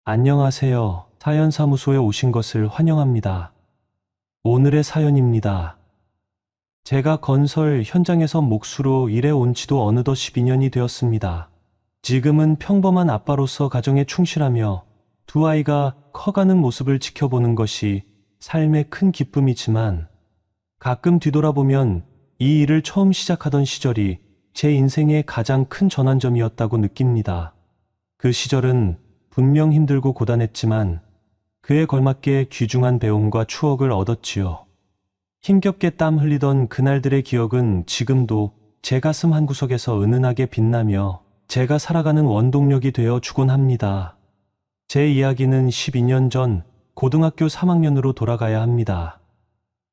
안녕하세요. 사연사무소에 오신 것을 환영합니다. 오늘의 사연입니다. 제가 건설 현장에서 몫으로 일해온 지도 어느덧 12년이 되었습니다. 지금은 평범한 아빠로서 가정에 충실하며 두 아이가 커가는 모습을 지켜보는 것이 삶의 큰 기쁨이지만 가끔 뒤돌아보면 이 일을 처음 시작하던 시절이 제 인생의 가장 큰 전환점이었다고 느낍니다. 그 시절은 분명 힘들고 고단했지만 그에 걸맞게 귀중한 배움과 추억을 얻었지요. 힘겹게 땀 흘리던 그날들의 기억은 지금도 제 가슴 한구석에서 은은하게 빛나며 제가 살아가는 원동력이 되어 주곤 합니다. 제 이야기는 12년 전 고등학교 3학년으로 돌아가야 합니다.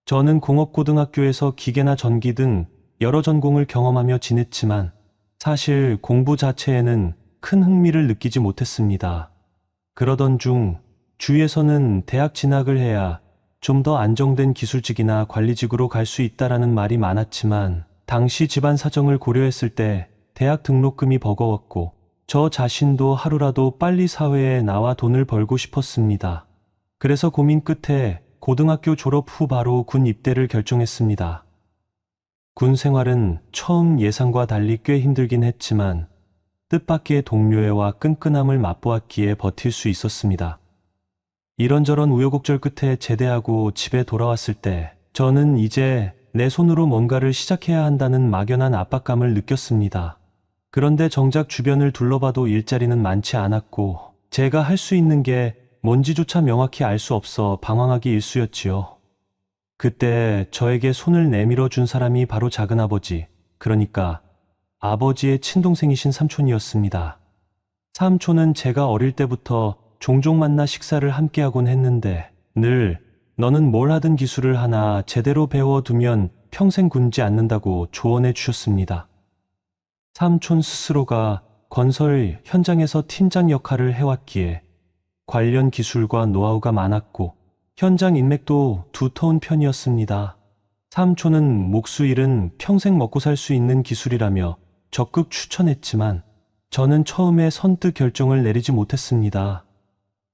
저는 공업고등학교에서 기계나 전기 등 여러 전공을 경험하며 지냈지만 사실 공부 자체에는 큰 흥미를 느끼지 못했습니다. 그러던 중 주위에서는 대학 진학을 해야 좀 더 안정된 기술직이나 관리직으로 갈 수 있다라는 말이 많았지만 당시 집안 사정을 고려했을 때 대학 등록금이 버거웠고 저 자신도 하루라도 빨리 사회에 나와 돈을 벌고 싶었습니다. 그래서 고민 끝에 고등학교 졸업 후 바로 군 입대를 결정했습니다. 군 생활은 처음 예상과 달리 꽤 힘들긴 했지만 뜻밖의 동료애와 끈끈함을 맛보았기에 버틸 수 있었습니다. 이런저런 우여곡절 끝에 제대하고 집에 돌아왔을 때 저는 이제 내 손으로 뭔가를 시작해야 한다는 막연한 압박감을 느꼈습니다. 그런데 정작 주변을 둘러봐도 일자리는 많지 않았고 제가 할 수 있는 게 뭔지조차 명확히 알 수 없어 방황하기 일쑤였지요. 그때 저에게 손을 내밀어 준 사람이 바로 작은아버지, 그러니까 아버지의 친동생이신 삼촌이었습니다. 삼촌은 제가 어릴 때부터 종종 만나 식사를 함께하곤 했는데 늘 너는 뭘 하든 기술을 하나 제대로 배워두면 평생 굶지 않는다고 조언해 주셨습니다. 삼촌 스스로가 건설 현장에서 팀장 역할을 해왔기에 관련 기술과 노하우가 많았고 현장 인맥도 두터운 편이었습니다. 삼촌은 목수일은 평생 먹고 살 수 있는 기술이라며 적극 추천했지만 저는 처음에 선뜻 결정을 내리지 못했습니다.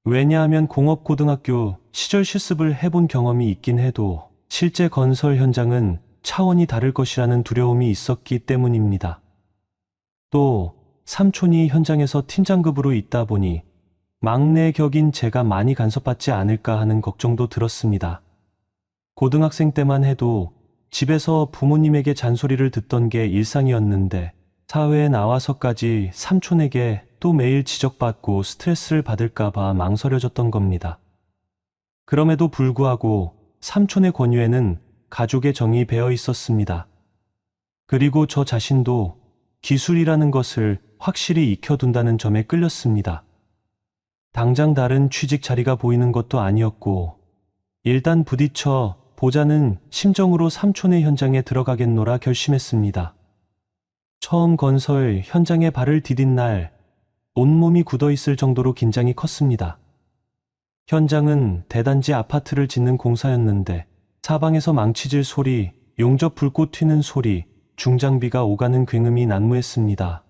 왜냐하면 공업고등학교 시절 실습을 해본 경험이 있긴 해도 실제 건설 현장은 차원이 다를 것이라는 두려움이 있었기 때문입니다. 또 삼촌이 현장에서 팀장급으로 있다 보니 막내 격인 제가 많이 간섭받지 않을까 하는 걱정도 들었습니다. 고등학생 때만 해도 집에서 부모님에게 잔소리를 듣던 게 일상이었는데 사회에 나와서까지 삼촌에게 또 매일 지적받고 스트레스를 받을까봐 망설여졌던 겁니다. 그럼에도 불구하고 삼촌의 권유에는 가족의 정이 배어 있었습니다. 그리고 저 자신도 기술이라는 것을 확실히 익혀둔다는 점에 끌렸습니다. 당장 다른 취직 자리가 보이는 것도 아니었고 일단 부딪혀 보자는 심정으로 삼촌의 현장에 들어가겠노라 결심했습니다. 처음 건설 현장에 발을 디딘 날 온몸이 굳어있을 정도로 긴장이 컸습니다. 현장은 대단지 아파트를 짓는 공사였는데 사방에서 망치질 소리, 용접 불꽃 튀는 소리, 중장비가 오가는 굉음이 난무했습니다.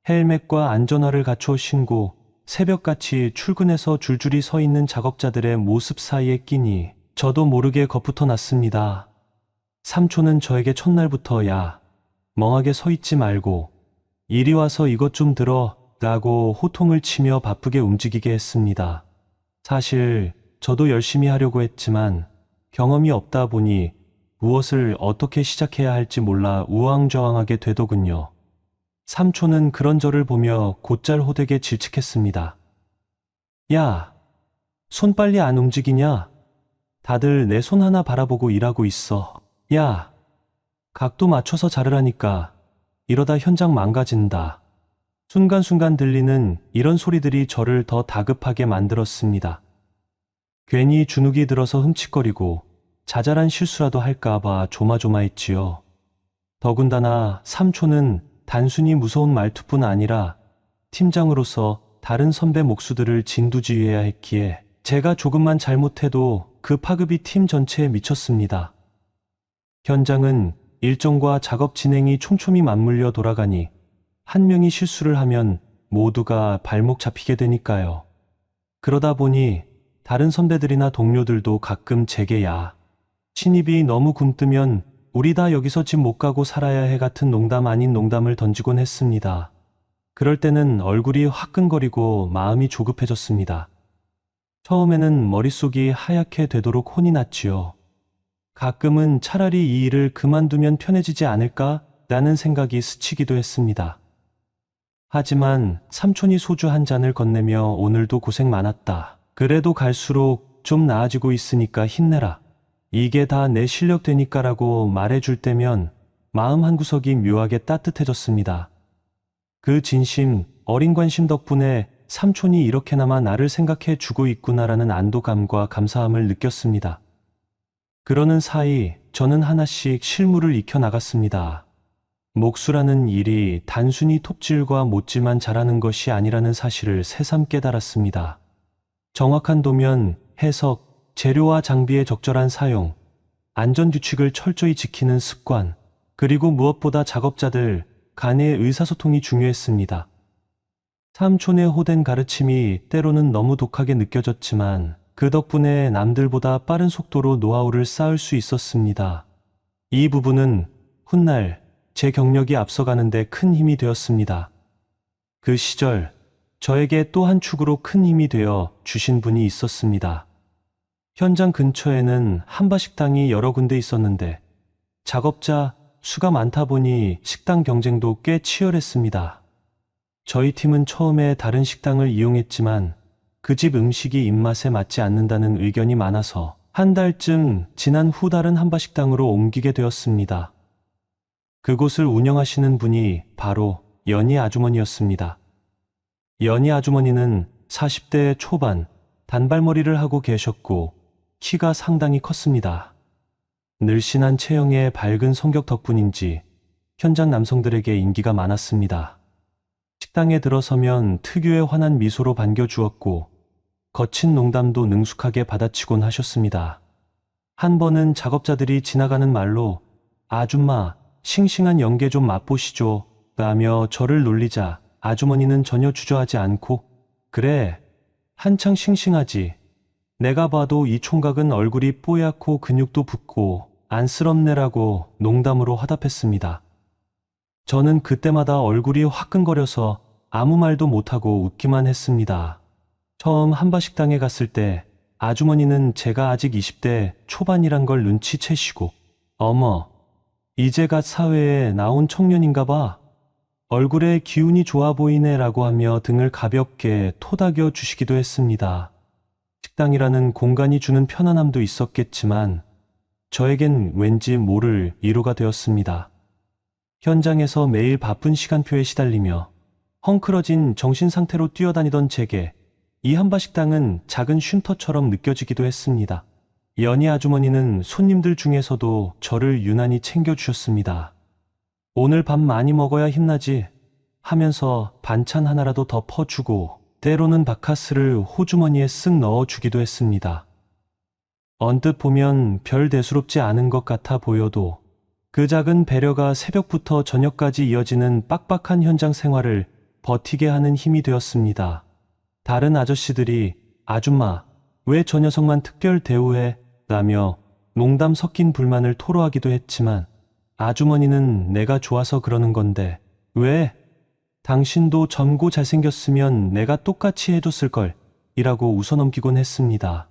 헬멧과 안전화를 갖춰 신고 새벽같이 출근해서 줄줄이 서 있는 작업자들의 모습 사이에 끼니 저도 모르게 겁부터 났습니다. 삼촌은 저에게 첫날부터 야, 멍하게 서 있지 말고 이리 와서 이것 좀 들어 라고 호통을 치며 바쁘게 움직이게 했습니다. 사실 저도 열심히 하려고 했지만 경험이 없다 보니 무엇을 어떻게 시작해야 할지 몰라 우왕좌왕하게 되더군요. 삼촌은 그런 저를 보며 곧잘 호되게 질책했습니다. 야, 손 빨리 안 움직이냐? 다들 내 손 하나 바라보고 일하고 있어. 야, 각도 맞춰서 자르라니까. 이러다 현장 망가진다. 순간순간 들리는 이런 소리들이 저를 더 다급하게 만들었습니다. 괜히 주눅이 들어서 흠칫거리고 자잘한 실수라도 할까봐 조마조마했지요. 더군다나 삼촌은 단순히 무서운 말투뿐 아니라 팀장으로서 다른 선배 목수들을 진두지휘해야 했기에 제가 조금만 잘못해도 그 파급이 팀 전체에 미쳤습니다. 현장은 일정과 작업 진행이 촘촘히 맞물려 돌아가니 한 명이 실수를 하면 모두가 발목 잡히게 되니까요. 그러다 보니 다른 선배들이나 동료들도 가끔 제게 야, 신입이 너무 굼뜨면 우리 다 여기서 집 못 가고 살아야 해 같은 농담 아닌 농담을 던지곤 했습니다. 그럴 때는 얼굴이 화끈거리고 마음이 조급해졌습니다. 처음에는 머릿속이 하얗게 되도록 혼이 났지요. 가끔은 차라리 이 일을 그만두면 편해지지 않을까? 라는 생각이 스치기도 했습니다. 하지만 삼촌이 소주 한 잔을 건네며 오늘도 고생 많았다. 그래도 갈수록 좀 나아지고 있으니까 힘내라. 이게 다 내 실력 되니까라고 말해줄 때면 마음 한구석이 묘하게 따뜻해졌습니다. 그 진심, 어린 관심 덕분에 삼촌이 이렇게나마 나를 생각해 주고 있구나라는 안도감과 감사함을 느꼈습니다. 그러는 사이 저는 하나씩 실물을 익혀 나갔습니다. 목수라는 일이 단순히 톱질과 못질만 잘하는 것이 아니라는 사실을 새삼 깨달았습니다. 정확한 도면, 해석, 재료와 장비의 적절한 사용, 안전규칙을 철저히 지키는 습관, 그리고 무엇보다 작업자들 간의 의사소통이 중요했습니다. 삼촌의 호된 가르침이 때로는 너무 독하게 느껴졌지만 그 덕분에 남들보다 빠른 속도로 노하우를 쌓을 수 있었습니다. 이 부분은 훗날 제 경력이 앞서가는데 큰 힘이 되었습니다. 그 시절 저에게 또 한 축으로 큰 힘이 되어 주신 분이 있었습니다. 현장 근처에는 한바식당이 여러 군데 있었는데 작업자 수가 많다 보니 식당 경쟁도 꽤 치열했습니다. 저희 팀은 처음에 다른 식당을 이용했지만 그 집 음식이 입맛에 맞지 않는다는 의견이 많아서 한 달쯤 지난 후 다른 한바식당으로 옮기게 되었습니다. 그곳을 운영하시는 분이 바로 연희 아주머니였습니다. 연희 아주머니는 40대 초반 단발머리를 하고 계셨고 키가 상당히 컸습니다. 늘씬한 체형에 밝은 성격 덕분인지 현장 남성들에게 인기가 많았습니다. 식당에 들어서면 특유의 환한 미소로 반겨주었고 거친 농담도 능숙하게 받아치곤 하셨습니다. 한 번은 작업자들이 지나가는 말로 아줌마 싱싱한 연계 좀 맛보시죠 라며 저를 놀리자 아주머니는 전혀 주저하지 않고 그래 한창 싱싱하지. 내가 봐도 이 총각은 얼굴이 뽀얗고 근육도 붙고 안쓰럽네라고 농담으로 화답했습니다. 저는 그때마다 얼굴이 화끈거려서 아무 말도 못하고 웃기만 했습니다. 처음 한바식당에 갔을 때 아주머니는 제가 아직 20대 초반이란 걸 눈치채시고 어머, 이제 갓 사회에 나온 청년인가 봐. 얼굴에 기운이 좋아 보이네 라고 하며 등을 가볍게 토닥여 주시기도 했습니다. 식당이라는 공간이 주는 편안함도 있었겠지만 저에겐 왠지 모를 위로가 되었습니다. 현장에서 매일 바쁜 시간표에 시달리며 헝클어진 정신상태로 뛰어다니던 제게 이 한바식당은 작은 쉼터처럼 느껴지기도 했습니다. 연희 아주머니는 손님들 중에서도 저를 유난히 챙겨주셨습니다. 오늘 밥 많이 먹어야 힘나지 하면서 반찬 하나라도 더 퍼주고 때로는 바카스를 호주머니에 쓱 넣어주기도 했습니다. 언뜻 보면 별 대수롭지 않은 것 같아 보여도 그 작은 배려가 새벽부터 저녁까지 이어지는 빡빡한 현장 생활을 버티게 하는 힘이 되었습니다. 다른 아저씨들이 아줌마 왜 저 녀석만 특별 대우해? 라며 농담 섞인 불만을 토로하기도 했지만 아주머니는 내가 좋아서 그러는 건데 왜? 당신도 젊고 잘생겼으면 내가 똑같이 해줬을걸 이라고 웃어넘기곤 했습니다.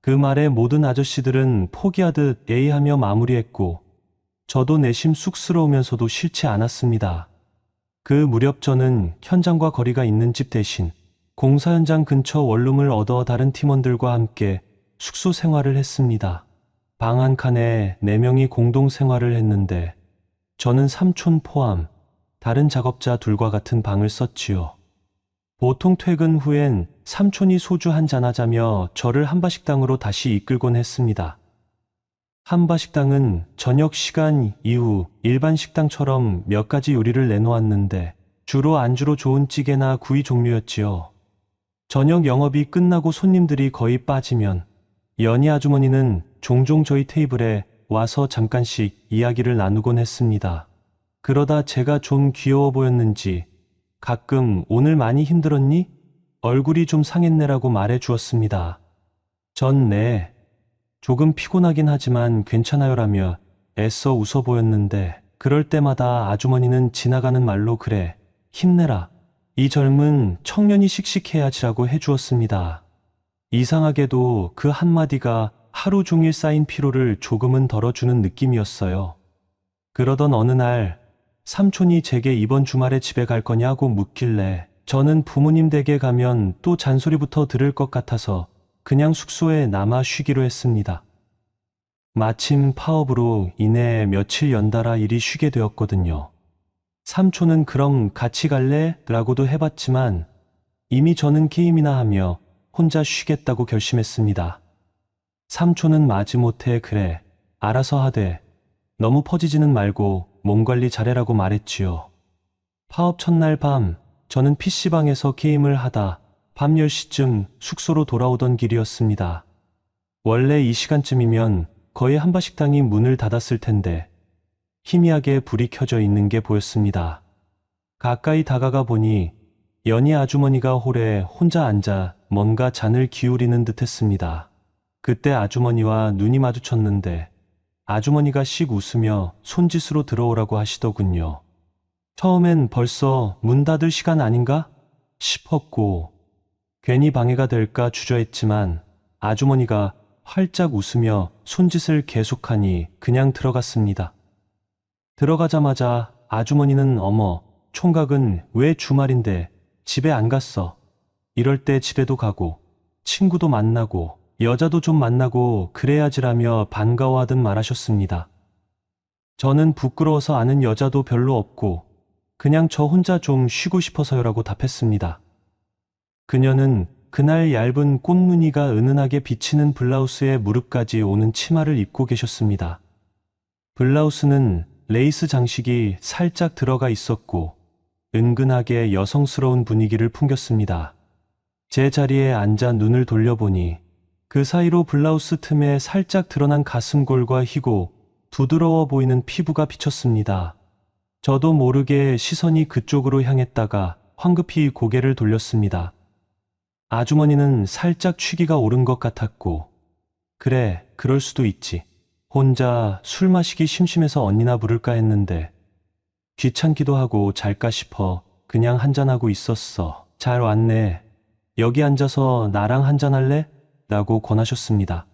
그 말에 모든 아저씨들은 포기하듯 예의하며 마무리했고 저도 내심 쑥스러우면서도 싫지 않았습니다. 그 무렵 저는 현장과 거리가 있는 집 대신 공사 현장 근처 원룸을 얻어 다른 팀원들과 함께 숙소 생활을 했습니다. 방 한 칸에 4명이 공동 생활을 했는데 저는 삼촌 포함 다른 작업자 둘과 같은 방을 썼지요. 보통 퇴근 후엔 삼촌이 소주 한잔 하자며 저를 한바식당으로 다시 이끌곤 했습니다. 한바식당은 저녁 시간 이후 일반 식당처럼 몇 가지 요리를 내놓았는데 주로 안주로 좋은 찌개나 구이 종류였지요. 저녁 영업이 끝나고 손님들이 거의 빠지면 연희 아주머니는 종종 저희 테이블에 와서 잠깐씩 이야기를 나누곤 했습니다. 그러다 제가 좀 귀여워 보였는지 가끔 오늘 많이 힘들었니? 얼굴이 좀 상했네라고 말해 주었습니다. 전 네, 조금 피곤하긴 하지만 괜찮아요라며 애써 웃어 보였는데 그럴 때마다 아주머니는 지나가는 말로 그래, 힘내라. 이 젊은 청년이 씩씩해야지라고 해주었습니다. 이상하게도 그 한마디가 하루 종일 쌓인 피로를 조금은 덜어주는 느낌이었어요. 그러던 어느 날 삼촌이 제게 이번 주말에 집에 갈 거냐고 묻길래 저는 부모님 댁에 가면 또 잔소리부터 들을 것 같아서 그냥 숙소에 남아 쉬기로 했습니다. 마침 파업으로 인해 며칠 연달아 일이 쉬게 되었거든요. 삼촌은 그럼 같이 갈래? 라고도 해봤지만 이미 저는 게임이나 하며 혼자 쉬겠다고 결심했습니다. 삼촌은 마지못해 그래, 알아서 하되 너무 퍼지지는 말고 몸 관리 잘해라고 말했지요. 파업 첫날 밤 저는 PC방에서 게임을 하다 밤 10시쯤 숙소로 돌아오던 길이었습니다. 원래 이 시간쯤이면 거의 한바식당이 문을 닫았을 텐데 희미하게 불이 켜져 있는 게 보였습니다. 가까이 다가가 보니 연희 아주머니가 홀에 혼자 앉아 뭔가 잔을 기울이는 듯 했습니다. 그때 아주머니와 눈이 마주쳤는데 아주머니가 씩 웃으며 손짓으로 들어오라고 하시더군요. 처음엔 벌써 문 닫을 시간 아닌가 싶었고 괜히 방해가 될까 주저했지만 아주머니가 활짝 웃으며 손짓을 계속하니 그냥 들어갔습니다. 들어가자마자 아주머니는 어머, 총각은 왜 주말인데 집에 안 갔어? 이럴 때 집에도 가고 친구도 만나고 여자도 좀 만나고 그래야지라며 반가워하듯 말하셨습니다. 저는 부끄러워서 아는 여자도 별로 없고 그냥 저 혼자 좀 쉬고 싶어서요라고 답했습니다. 그녀는 그날 얇은 꽃무늬가 은은하게 비치는 블라우스에 무릎까지 오는 치마를 입고 계셨습니다. 블라우스는 레이스 장식이 살짝 들어가 있었고 은근하게 여성스러운 분위기를 풍겼습니다. 제 자리에 앉아 눈을 돌려보니 그 사이로 블라우스 틈에 살짝 드러난 가슴골과 희고 부드러워 보이는 피부가 비쳤습니다. 저도 모르게 시선이 그쪽으로 향했다가 황급히 고개를 돌렸습니다. 아주머니는 살짝 취기가 오른 것 같았고 그래, 그럴 수도 있지. 혼자 술 마시기 심심해서 언니나 부를까 했는데 귀찮기도 하고 잘까 싶어 그냥 한잔하고 있었어. 잘 왔네. 여기 앉아서 나랑 한잔할래? 라고 권하셨습니다.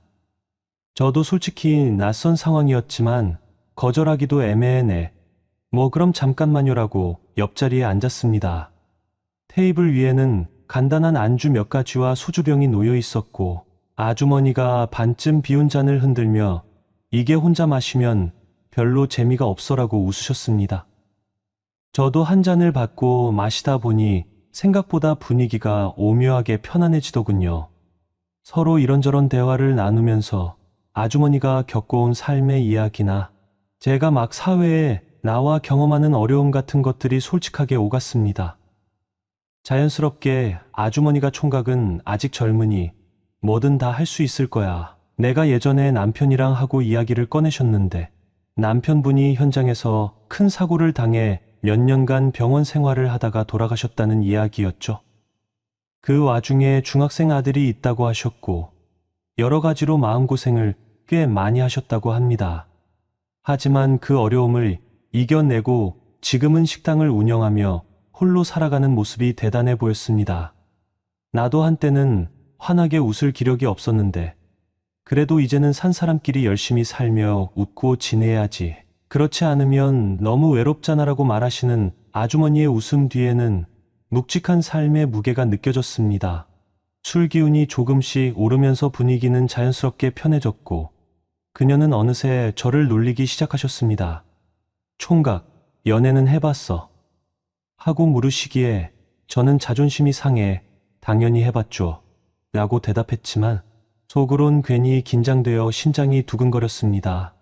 저도 솔직히 낯선 상황이었지만 거절하기도 애매해네. 뭐 그럼 잠깐만요라고 옆자리에 앉았습니다. 테이블 위에는 간단한 안주 몇 가지와 소주병이 놓여 있었고 아주머니가 반쯤 비운 잔을 흔들며 이게 혼자 마시면 별로 재미가 없어라고 웃으셨습니다. 저도 한 잔을 받고 마시다 보니 생각보다 분위기가 오묘하게 편안해지더군요. 서로 이런저런 대화를 나누면서 아주머니가 겪어온 삶의 이야기나 제가 막 사회에 나와 경험하는 어려움 같은 것들이 솔직하게 오갔습니다. 자연스럽게 아주머니가 총각은 아직 젊으니 뭐든 다 할 수 있을 거야. 내가 예전에 남편이랑 하고 이야기를 꺼내셨는데 남편분이 현장에서 큰 사고를 당해 몇 년간 병원 생활을 하다가 돌아가셨다는 이야기였죠. 그 와중에 중학생 아들이 있다고 하셨고 여러 가지로 마음고생을 꽤 많이 하셨다고 합니다. 하지만 그 어려움을 이겨내고 지금은 식당을 운영하며 홀로 살아가는 모습이 대단해 보였습니다. 나도 한때는 환하게 웃을 기력이 없었는데 그래도 이제는 산 사람끼리 열심히 살며 웃고 지내야지. 그렇지 않으면 너무 외롭잖아라고 말하시는 아주머니의 웃음 뒤에는 묵직한 삶의 무게가 느껴졌습니다. 술 기운이 조금씩 오르면서 분위기는 자연스럽게 편해졌고 그녀는 어느새 저를 놀리기 시작하셨습니다. 총각, 연애는 해봤어? 하고 물으시기에 저는 자존심이 상해 당연히 해봤죠. 라고 대답했지만 속으론 괜히 긴장되어 심장이 두근거렸습니다.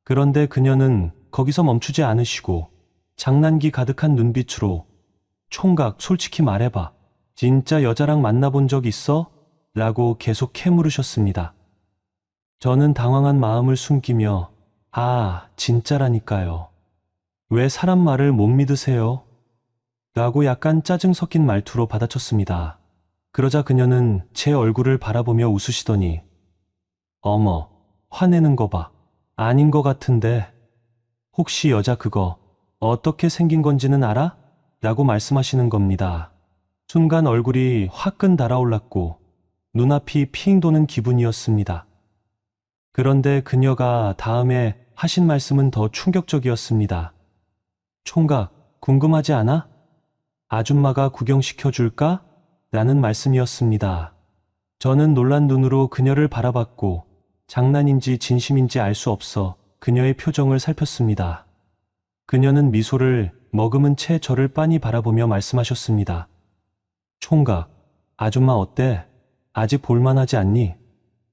그런데 그녀는 거기서 멈추지 않으시고 장난기 가득한 눈빛으로 총각 솔직히 말해봐. 진짜 여자랑 만나본 적 있어? 라고 계속 캐물으셨습니다. 저는 당황한 마음을 숨기며 아, 진짜라니까요. 왜 사람 말을 못 믿으세요? 라고 약간 짜증 섞인 말투로 받아쳤습니다. 그러자 그녀는 제 얼굴을 바라보며 웃으시더니 어머, 화내는 거 봐. 아닌 것 같은데 혹시 여자 그거 어떻게 생긴 건지는 알아? 라고 말씀하시는 겁니다. 순간 얼굴이 화끈 달아올랐고 눈앞이 핑 도는 기분이었습니다. 그런데 그녀가 다음에 하신 말씀은 더 충격적이었습니다. 총각, 궁금하지 않아? 아줌마가 구경시켜 줄까? 라는 말씀이었습니다. 저는 놀란 눈으로 그녀를 바라봤고 장난인지 진심인지 알 수 없어 그녀의 표정을 살폈습니다. 그녀는 미소를 머금은 채 저를 빤히 바라보며 말씀하셨습니다. 총각, 아줌마 어때? 아직 볼만하지 않니?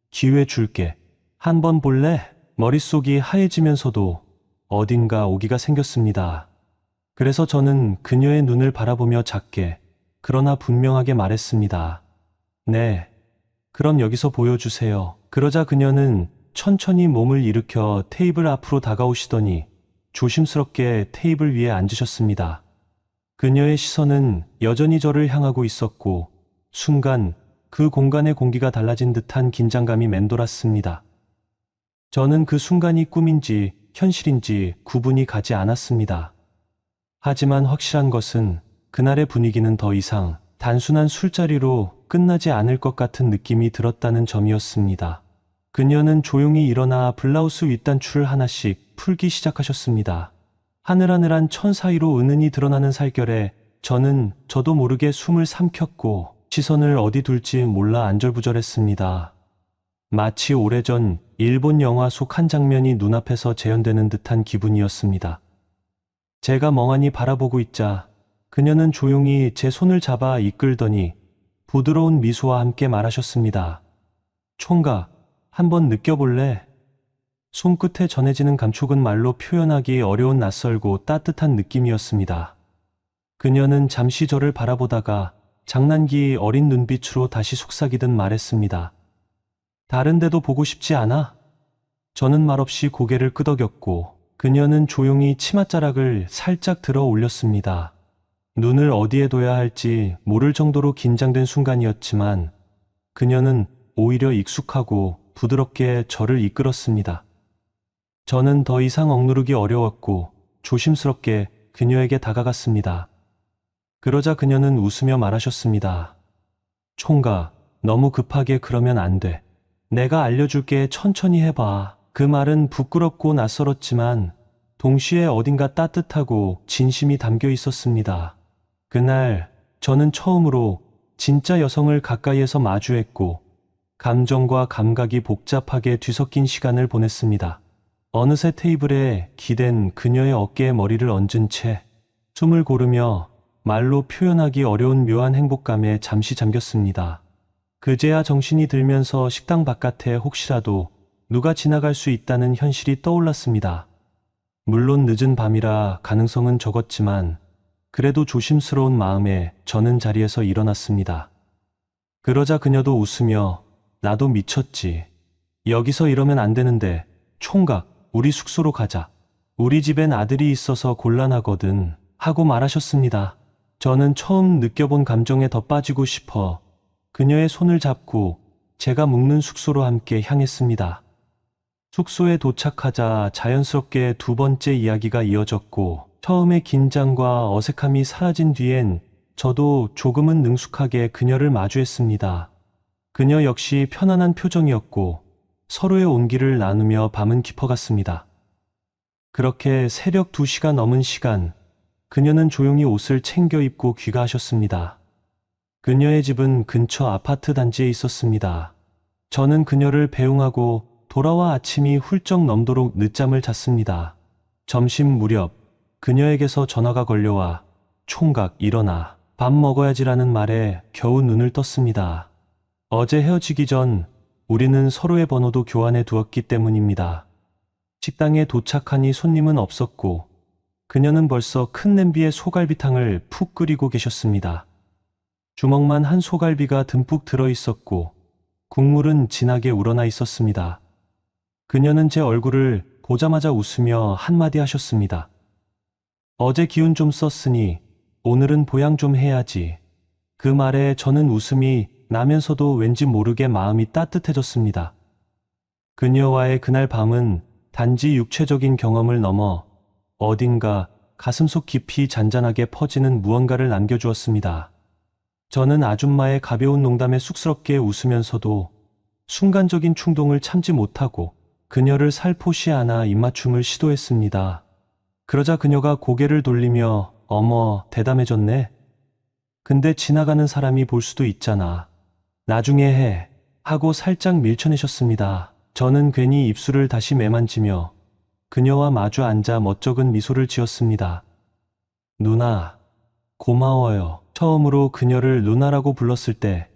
기회 줄게. 한번 볼래? 머릿속이 하얘지면서도 어딘가 오기가 생겼습니다. 그래서 저는 그녀의 눈을 바라보며 작게 그러나 분명하게 말했습니다. 네, 그럼 여기서 보여주세요. 그러자 그녀는 천천히 몸을 일으켜 테이블 앞으로 다가오시더니 조심스럽게 테이블 위에 앉으셨습니다. 그녀의 시선은 여전히 저를 향하고 있었고 순간 그 공간의 공기가 달라진 듯한 긴장감이 맴돌았습니다. 저는 그 순간이 꿈인지 현실인지 구분이 가지 않았습니다. 하지만 확실한 것은 그날의 분위기는 더 이상 단순한 술자리로 끝나지 않을 것 같은 느낌이 들었다는 점이었습니다. 그녀는 조용히 일어나 블라우스 윗단추를 하나씩 풀기 시작하셨습니다. 하늘하늘한 천 사이로 은은히 드러나는 살결에 저도 모르게 숨을 삼켰고 시선을 어디 둘지 몰라 안절부절했습니다. 마치 오래전 일본 영화 속 한 장면이 눈앞에서 재현되는 듯한 기분이었습니다. 제가 멍하니 바라보고 있자 그녀는 조용히 제 손을 잡아 이끌더니 부드러운 미소와 함께 말하셨습니다. 총각, 한번 느껴볼래? 손끝에 전해지는 감촉은 말로 표현하기 어려운 낯설고 따뜻한 느낌이었습니다. 그녀는 잠시 저를 바라보다가 장난기 어린 눈빛으로 다시 속삭이듯 말했습니다. 다른 데도 보고 싶지 않아? 저는 말없이 고개를 끄덕였고 그녀는 조용히 치맛자락을 살짝 들어 올렸습니다. 눈을 어디에 둬야 할지 모를 정도로 긴장된 순간이었지만 그녀는 오히려 익숙하고 부드럽게 저를 이끌었습니다. 저는 더 이상 억누르기 어려웠고 조심스럽게 그녀에게 다가갔습니다. 그러자 그녀는 웃으며 말하셨습니다. 총각, 너무 급하게 그러면 안 돼. 내가 알려줄게. 천천히 해봐. 그 말은 부끄럽고 낯설었지만 동시에 어딘가 따뜻하고 진심이 담겨 있었습니다. 그날 저는 처음으로 진짜 여성을 가까이에서 마주했고 감정과 감각이 복잡하게 뒤섞인 시간을 보냈습니다. 어느새 테이블에 기댄 그녀의 어깨에 머리를 얹은 채 숨을 고르며 말로 표현하기 어려운 묘한 행복감에 잠시 잠겼습니다. 그제야 정신이 들면서 식당 바깥에 혹시라도 누가 지나갈 수 있다는 현실이 떠올랐습니다. 물론 늦은 밤이라 가능성은 적었지만 그래도 조심스러운 마음에 저는 자리에서 일어났습니다. 그러자 그녀도 웃으며 나도 미쳤지. 여기서 이러면 안 되는데 총각, 우리 숙소로 가자. 우리 집엔 아들이 있어서 곤란하거든 하고 말하셨습니다. 저는 처음 느껴본 감정에 더 빠지고 싶어 그녀의 손을 잡고 제가 묵는 숙소로 함께 향했습니다. 숙소에 도착하자 자연스럽게 두 번째 이야기가 이어졌고 처음의 긴장과 어색함이 사라진 뒤엔 저도 조금은 능숙하게 그녀를 마주했습니다. 그녀 역시 편안한 표정이었고 서로의 온기를 나누며 밤은 깊어갔습니다. 그렇게 새벽 2시가 넘은 시간, 그녀는 조용히 옷을 챙겨 입고 귀가하셨습니다. 그녀의 집은 근처 아파트 단지에 있었습니다. 저는 그녀를 배웅하고 돌아와 아침이 훌쩍 넘도록 늦잠을 잤습니다. 점심 무렵 그녀에게서 전화가 걸려와 총각 일어나 밥 먹어야지라는 말에 겨우 눈을 떴습니다. 어제 헤어지기 전 우리는 서로의 번호도 교환해 두었기 때문입니다. 식당에 도착하니 손님은 없었고 그녀는 벌써 큰 냄비에 소갈비탕을 푹 끓이고 계셨습니다. 주먹만 한 소갈비가 듬뿍 들어있었고 국물은 진하게 우러나 있었습니다. 그녀는 제 얼굴을 보자마자 웃으며 한마디 하셨습니다. 어제 기운 좀 썼으니 오늘은 보양 좀 해야지. 그 말에 저는 웃음이 나면서도 왠지 모르게 마음이 따뜻해졌습니다. 그녀와의 그날 밤은 단지 육체적인 경험을 넘어 어딘가 가슴속 깊이 잔잔하게 퍼지는 무언가를 남겨주었습니다. 저는 아줌마의 가벼운 농담에 쑥스럽게 웃으면서도 순간적인 충동을 참지 못하고 그녀를 살포시 안아 입맞춤을 시도했습니다. 그러자 그녀가 고개를 돌리며 어머, 대담해졌네. 근데 지나가는 사람이 볼 수도 있잖아. 나중에 해. 하고 살짝 밀쳐내셨습니다. 저는 괜히 입술을 다시 매만지며 그녀와 마주 앉아 멋쩍은 미소를 지었습니다. 누나, 고마워요. 처음으로 그녀를 누나라고 불렀을 때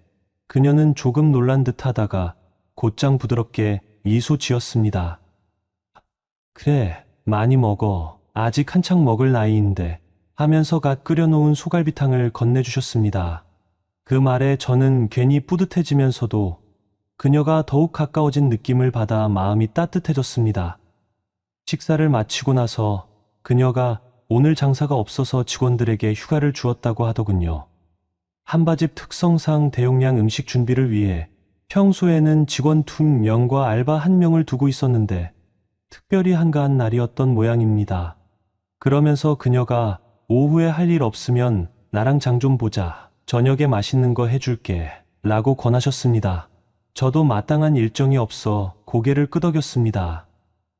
그녀는 조금 놀란 듯 하다가 곧장 부드럽게 미소 지었습니다. 그래, 많이 먹어. 아직 한창 먹을 나이인데 하면서 갓 끓여놓은 소갈비탕을 건네주셨습니다. 그 말에 저는 괜히 뿌듯해지면서도 그녀가 더욱 가까워진 느낌을 받아 마음이 따뜻해졌습니다. 식사를 마치고 나서 그녀가 오늘 장사가 없어서 직원들에게 휴가를 주었다고 하더군요. 한바집 특성상 대용량 음식 준비를 위해 평소에는 직원 2명과 알바 1명을 두고 있었는데 특별히 한가한 날이었던 모양입니다. 그러면서 그녀가 오후에 할 일 없으면 나랑 장 좀 보자. 저녁에 맛있는 거 해줄게. 라고 권하셨습니다. 저도 마땅한 일정이 없어 고개를 끄덕였습니다.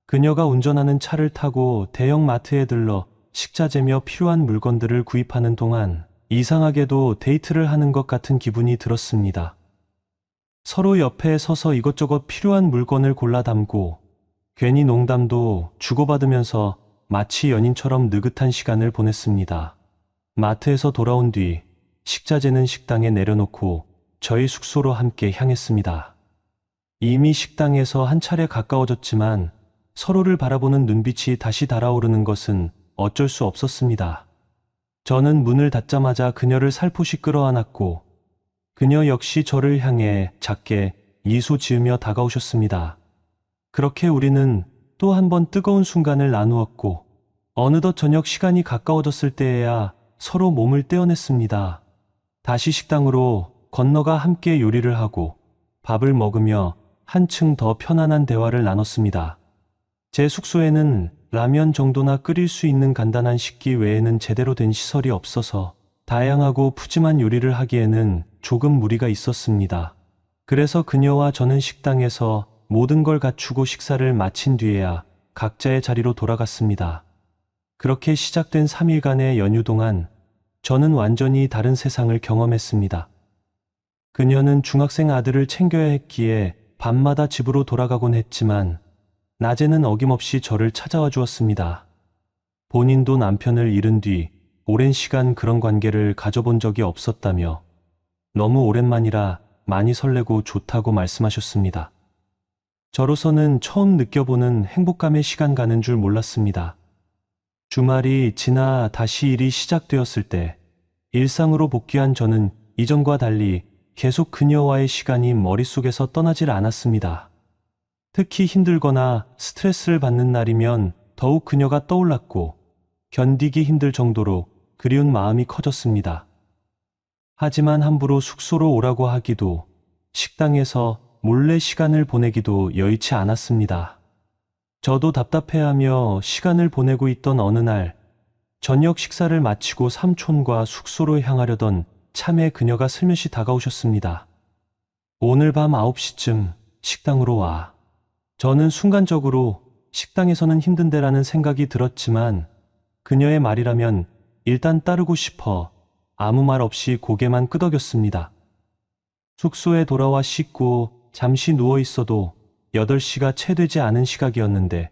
그녀가 운전하는 차를 타고 대형 마트에 들러 식자재며 필요한 물건들을 구입하는 동안 이상하게도 데이트를 하는 것 같은 기분이 들었습니다. 서로 옆에 서서 이것저것 필요한 물건을 골라 담고 괜히 농담도 주고받으면서 마치 연인처럼 느긋한 시간을 보냈습니다. 마트에서 돌아온 뒤 식자재는 식당에 내려놓고 저희 숙소로 함께 향했습니다. 이미 식당에서 한 차례 가까워졌지만 서로를 바라보는 눈빛이 다시 달아오르는 것은 어쩔 수 없었습니다. 저는 문을 닫자마자 그녀를 살포시 끌어안았고 그녀 역시 저를 향해 작게 미소 지으며 다가오셨습니다. 그렇게 우리는 또 한 번 뜨거운 순간을 나누었고 어느덧 저녁 시간이 가까워졌을 때에야 서로 몸을 떼어냈습니다. 다시 식당으로 건너가 함께 요리를 하고 밥을 먹으며 한층 더 편안한 대화를 나눴습니다. 제 숙소에는 라면 정도나 끓일 수 있는 간단한 식기 외에는 제대로 된 시설이 없어서 다양하고 푸짐한 요리를 하기에는 조금 무리가 있었습니다. 그래서 그녀와 저는 식당에서 모든 걸 갖추고 식사를 마친 뒤에야 각자의 자리로 돌아갔습니다. 그렇게 시작된 3일간의 연휴 동안 저는 완전히 다른 세상을 경험했습니다. 그녀는 중학생 아들을 챙겨야 했기에 밤마다 집으로 돌아가곤 했지만 낮에는 어김없이 저를 찾아와 주었습니다. 본인도 남편을 잃은 뒤 오랜 시간 그런 관계를 가져본 적이 없었다며 너무 오랜만이라 많이 설레고 좋다고 말씀하셨습니다. 저로서는 처음 느껴보는 행복감의 시간 가는 줄 몰랐습니다. 주말이 지나 다시 일이 시작되었을 때 일상으로 복귀한 저는 이전과 달리 계속 그녀와의 시간이 머릿속에서 떠나질 않았습니다. 특히 힘들거나 스트레스를 받는 날이면 더욱 그녀가 떠올랐고 견디기 힘들 정도로 그리운 마음이 커졌습니다. 하지만 함부로 숙소로 오라고 하기도 식당에서 몰래 시간을 보내기도 여의치 않았습니다. 저도 답답해하며 시간을 보내고 있던 어느 날 저녁 식사를 마치고 삼촌과 숙소로 향하려던 참에 그녀가 슬며시 다가오셨습니다. 오늘 밤 9시쯤 식당으로 와. 저는 순간적으로 식당에서는 힘든데라는 생각이 들었지만 그녀의 말이라면 일단 따르고 싶어 아무 말 없이 고개만 끄덕였습니다. 숙소에 돌아와 씻고 잠시 누워 있어도 8시가 채 되지 않은 시각이었는데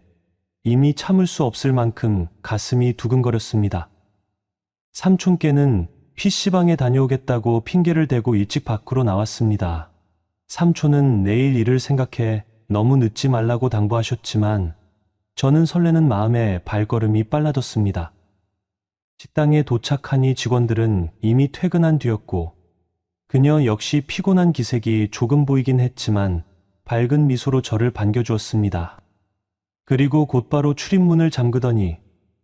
이미 참을 수 없을 만큼 가슴이 두근거렸습니다. 삼촌께는 PC방에 다녀오겠다고 핑계를 대고 일찍 밖으로 나왔습니다. 삼촌은 내일 일을 생각해 너무 늦지 말라고 당부하셨지만 저는 설레는 마음에 발걸음이 빨라졌습니다. 식당에 도착하니 직원들은 이미 퇴근한 뒤였고 그녀 역시 피곤한 기색이 조금 보이긴 했지만 밝은 미소로 저를 반겨주었습니다. 그리고 곧바로 출입문을 잠그더니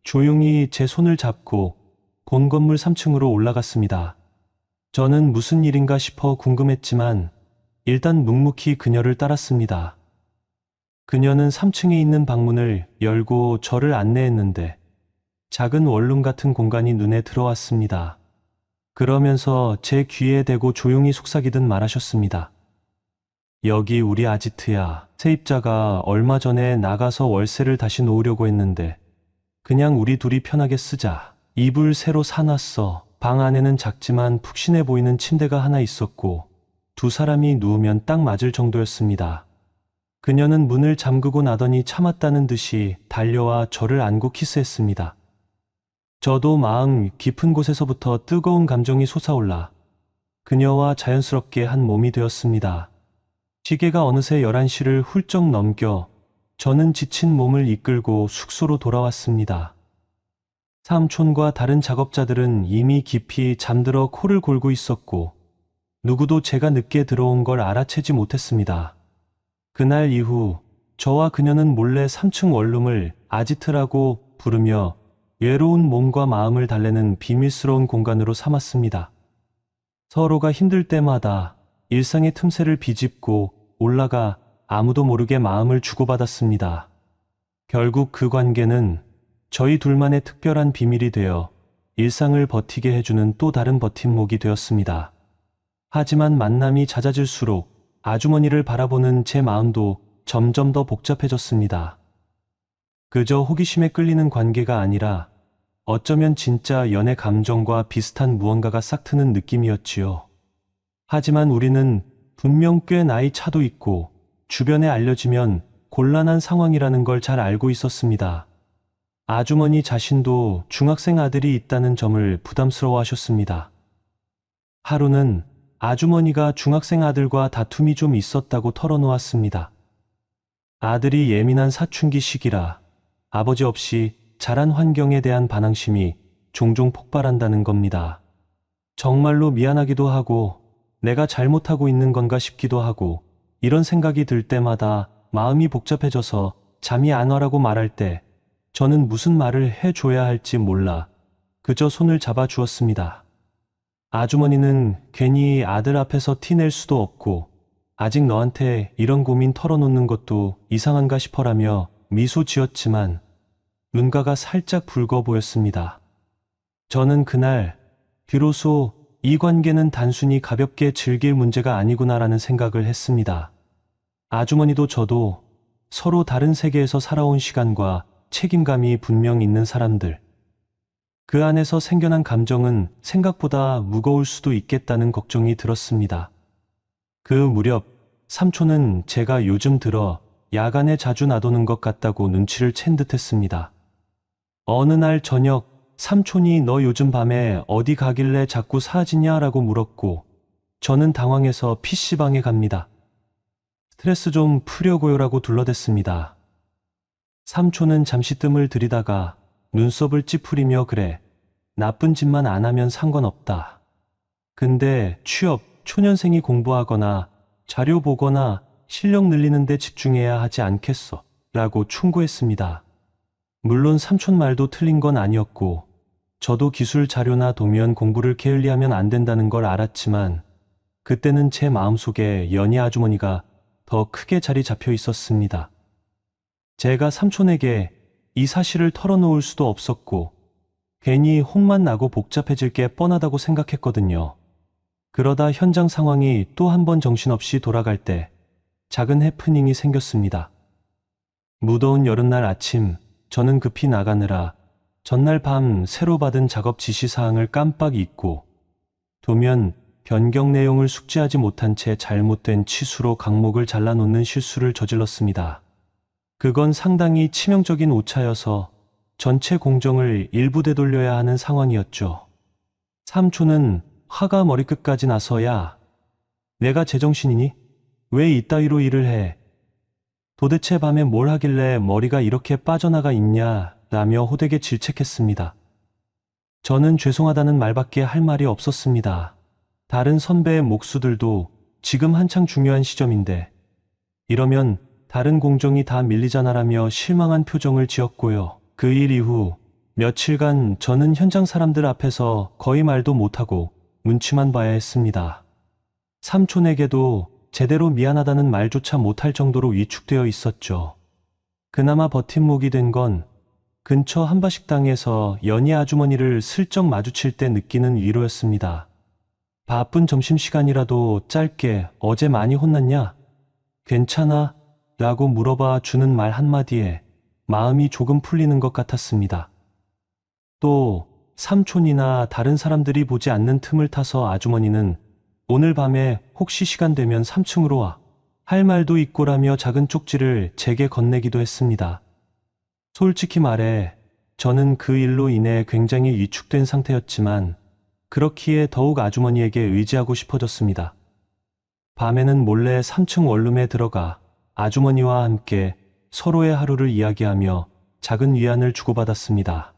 조용히 제 손을 잡고 본 건물 3층으로 올라갔습니다. 저는 무슨 일인가 싶어 궁금했지만 일단 묵묵히 그녀를 따랐습니다. 그녀는 3층에 있는 방문을 열고 저를 안내했는데 작은 원룸 같은 공간이 눈에 들어왔습니다. 그러면서 제 귀에 대고 조용히 속삭이듯 말하셨습니다. 여기 우리 아지트야. 세입자가 얼마 전에 나가서 월세를 다시 놓으려고 했는데 그냥 우리 둘이 편하게 쓰자. 이불 새로 사놨어. 방 안에는 작지만 푹신해 보이는 침대가 하나 있었고 두 사람이 누우면 딱 맞을 정도였습니다. 그녀는 문을 잠그고 나더니 참았다는 듯이 달려와 저를 안고 키스했습니다. 저도 마음 깊은 곳에서부터 뜨거운 감정이 솟아올라 그녀와 자연스럽게 한 몸이 되었습니다. 시계가 어느새 11시를 훌쩍 넘겨 저는 지친 몸을 이끌고 숙소로 돌아왔습니다. 삼촌과 다른 작업자들은 이미 깊이 잠들어 코를 골고 있었고 누구도 제가 늦게 들어온 걸 알아채지 못했습니다. 그날 이후 저와 그녀는 몰래 3층 원룸을 아지트라고 부르며 외로운 몸과 마음을 달래는 비밀스러운 공간으로 삼았습니다. 서로가 힘들 때마다 일상의 틈새를 비집고 올라가 아무도 모르게 마음을 주고받았습니다. 결국 그 관계는 저희 둘만의 특별한 비밀이 되어 일상을 버티게 해주는 또 다른 버팀목이 되었습니다. 하지만 만남이 잦아질수록 아주머니를 바라보는 제 마음도 점점 더 복잡해졌습니다. 그저 호기심에 끌리는 관계가 아니라 어쩌면 진짜 연애 감정과 비슷한 무언가가 싹트는 느낌이었지요. 하지만 우리는 분명 꽤 나이 차도 있고 주변에 알려지면 곤란한 상황이라는 걸 잘 알고 있었습니다. 아주머니 자신도 중학생 아들이 있다는 점을 부담스러워 하셨습니다. 하루는 아주머니가 중학생 아들과 다툼이 좀 있었다고 털어놓았습니다. 아들이 예민한 사춘기 시기라 아버지 없이 자란 환경에 대한 반항심이 종종 폭발한다는 겁니다. 정말로 미안하기도 하고 내가 잘못하고 있는 건가 싶기도 하고 이런 생각이 들 때마다 마음이 복잡해져서 잠이 안 와라고 말할 때 저는 무슨 말을 해줘야 할지 몰라 그저 손을 잡아 주었습니다. 아주머니는 괜히 아들 앞에서 티낼 수도 없고 아직 너한테 이런 고민 털어놓는 것도 이상한가 싶어라며 미소 지었지만 눈가가 살짝 붉어 보였습니다. 저는 그날 비로소 이 관계는 단순히 가볍게 즐길 문제가 아니구나라는 생각을 했습니다. 아주머니도 저도 서로 다른 세계에서 살아온 시간과 책임감이 분명 있는 사람들. 그 안에서 생겨난 감정은 생각보다 무거울 수도 있겠다는 걱정이 들었습니다. 그 무렵 삼촌은 제가 요즘 들어 야간에 자주 나도는 것 같다고 눈치를 챈 듯했습니다. 어느 날 저녁 삼촌이 너 요즘 밤에 어디 가길래 자꾸 사라지냐라고 물었고 저는 당황해서 PC방에 갑니다. 스트레스 좀 풀려고요라고 둘러댔습니다. 삼촌은 잠시 뜸을 들이다가 눈썹을 찌푸리며 그래, 나쁜 짓만 안 하면 상관없다. 근데 취업, 초년생이 공부하거나 자료 보거나 실력 늘리는 데 집중해야 하지 않겠어? 라고 충고했습니다. 물론 삼촌 말도 틀린 건 아니었고 저도 기술 자료나 도면 공부를 게을리하면 안 된다는 걸 알았지만 그때는 제 마음속에 연희 아주머니가 더 크게 자리 잡혀 있었습니다. 제가 삼촌에게 이 사실을 털어놓을 수도 없었고 괜히 혼만 나고 복잡해질 게 뻔하다고 생각했거든요. 그러다 현장 상황이 또 한 번 정신없이 돌아갈 때 작은 해프닝이 생겼습니다. 무더운 여름날 아침 저는 급히 나가느라 전날 밤 새로 받은 작업 지시사항을 깜빡 잊고 도면 변경 내용을 숙지하지 못한 채 잘못된 치수로 강목을 잘라놓는 실수를 저질렀습니다. 그건 상당히 치명적인 오차여서 전체 공정을 일부 되돌려야 하는 상황이었죠. 삼촌은 화가 머리끝까지 나서야 내가 제정신이니? 왜 이따위로 일을 해? 도대체 밤에 뭘 하길래 머리가 이렇게 빠져나가 있냐? 라며 호되게 질책했습니다. 저는 죄송하다는 말밖에 할 말이 없었습니다. 다른 선배의 목수들도 지금 한창 중요한 시점인데 이러면 다른 공정이 다 밀리잖아라며 실망한 표정을 지었고요. 그 일 이후 며칠간 저는 현장 사람들 앞에서 거의 말도 못하고 눈치만 봐야 했습니다. 삼촌에게도 제대로 미안하다는 말조차 못할 정도로 위축되어 있었죠. 그나마 버팀목이 된 건 근처 한바식당에서 연희 아주머니를 슬쩍 마주칠 때 느끼는 위로였습니다. 바쁜 점심시간이라도 짧게 "어제 많이 혼났냐? 괜찮아? 라고 물어봐 주는 말 한마디에 마음이 조금 풀리는 것 같았습니다. 또 삼촌이나 다른 사람들이 보지 않는 틈을 타서 아주머니는 "오늘 밤에 혹시 시간 되면 3층으로 와. 할 말도 있고라며 작은 쪽지를 제게 건네기도 했습니다. 솔직히 말해 저는 그 일로 인해 굉장히 위축된 상태였지만 그렇기에 더욱 아주머니에게 의지하고 싶어졌습니다. 밤에는 몰래 3층 원룸에 들어가 아주머니와 함께 서로의 하루를 이야기하며 작은 위안을 주고받았습니다.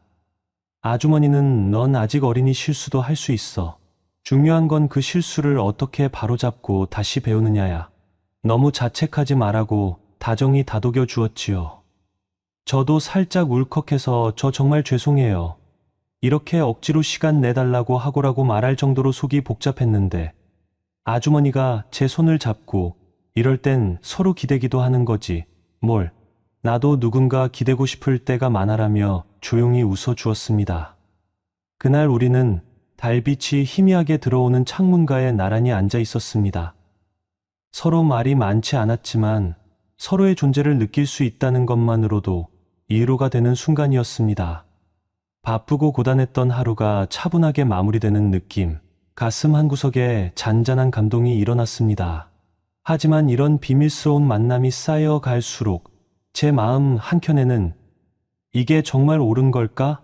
아주머니는 "넌 아직 어리니 실수도 할 수 있어. 중요한 건 그 실수를 어떻게 바로잡고 다시 배우느냐야. 너무 자책하지 말라고 다정히 다독여 주었지요. 저도 살짝 울컥해서 "저 정말 죄송해요. 이렇게 억지로 시간 내달라고 하고라고 말할 정도로 속이 복잡했는데." 아주머니가 제 손을 잡고 "이럴 땐 서로 기대기도 하는 거지. 뭘. 나도 누군가 기대고 싶을 때가 많아라며 조용히 웃어 주었습니다. 그날 우리는 달빛이 희미하게 들어오는 창문가에 나란히 앉아 있었습니다. 서로 말이 많지 않았지만 서로의 존재를 느낄 수 있다는 것만으로도 위로가 되는 순간이었습니다. 바쁘고 고단했던 하루가 차분하게 마무리되는 느낌, 가슴 한구석에 잔잔한 감동이 일어났습니다. 하지만 이런 비밀스러운 만남이 쌓여갈수록 제 마음 한켠에는 "이게 정말 옳은 걸까?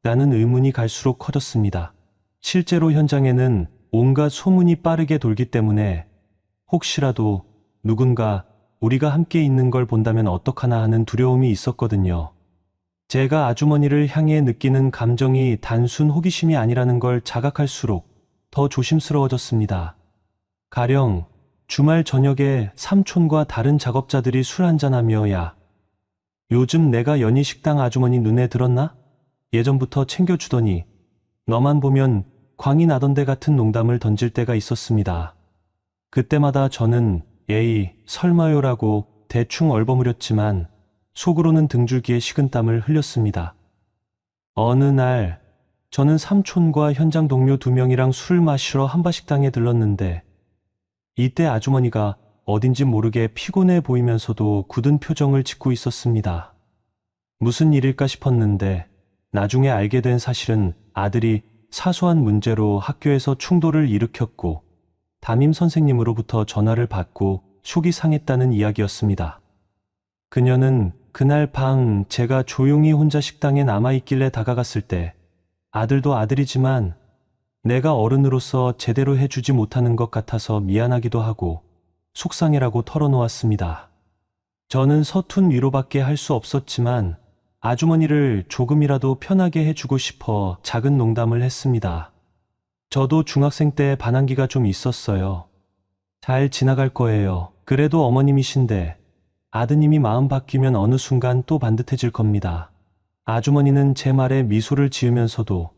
라는 의문이 갈수록 커졌습니다. 실제로 현장에는 온갖 소문이 빠르게 돌기 때문에 혹시라도 누군가 우리가 함께 있는 걸 본다면 어떡하나 하는 두려움이 있었거든요. 제가 아주머니를 향해 느끼는 감정이 단순 호기심이 아니라는 걸 자각할수록 더 조심스러워졌습니다. 가령 주말 저녁에 삼촌과 다른 작업자들이 술 한잔하며 "야, 요즘 내가 연희 식당 아주머니 눈에 들었나? 예전부터 챙겨주더니 너만 보면 광이 나던데" 같은 농담을 던질 때가 있었습니다. 그때마다 저는 "에이, 설마요라고 대충 얼버무렸지만 속으로는 등줄기에 식은땀을 흘렸습니다. 어느 날 저는 삼촌과 현장 동료 2명이랑 술을 마시러 한바식당에 들렀는데 이때 아주머니가 어딘지 모르게 피곤해 보이면서도 굳은 표정을 짓고 있었습니다. 무슨 일일까 싶었는데 나중에 알게 된 사실은 아들이 사소한 문제로 학교에서 충돌을 일으켰고 담임 선생님으로부터 전화를 받고 속이 상했다는 이야기였습니다. 그녀는 그날 밤 제가 조용히 혼자 식당에 남아있길래 다가갔을 때 아들도 아들이지만 내가 어른으로서 제대로 해주지 못하는 것 같아서 미안하기도 하고 속상해라고 털어놓았습니다. 저는 서툰 위로밖에 할 수 없었지만 아주머니를 조금이라도 편하게 해주고 싶어 작은 농담을 했습니다. 저도 중학생 때 반항기가 좀 있었어요. 잘 지나갈 거예요. 그래도 어머님이신데 아드님이 마음 바뀌면 어느 순간 또 반듯해질 겁니다. 아주머니는 제 말에 미소를 지으면서도